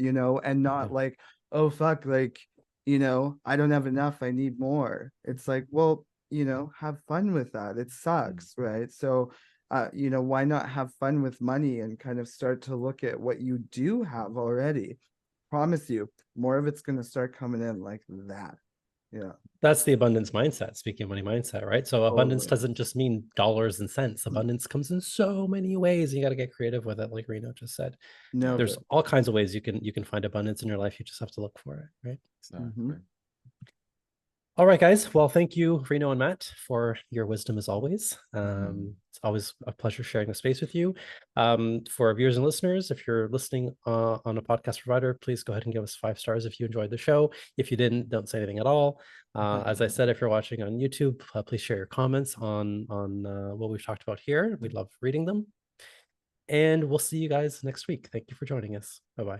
and not like, oh fuck, like, I don't have enough, I need more. It's like, well, have fun with that. It sucks, right? So why not have fun with money and kind of start to look at what you do have already? Promise you, more of it's going to start coming in like that. Yeah. That's the abundance mindset, speaking of money mindset, right? So abundance Totally. doesn't just mean dollars and cents. Abundance comes in so many ways. You got to get creative with it, like Reno just said. There's all kinds of ways you can find abundance in your life. You just have to look for it, right? Exactly. All right, guys. Well, thank you, Reno and Matt, for your wisdom as always. It's always a pleasure sharing the space with you. For our viewers and listeners, if you're listening on a podcast provider, please go ahead and give us 5 stars if you enjoyed the show. If you didn't, don't say anything at all. As I said, if you're watching on YouTube, please share your comments on what we've talked about here. We'd love reading them. And we'll see you guys next week. Thank you for joining us. Bye-bye.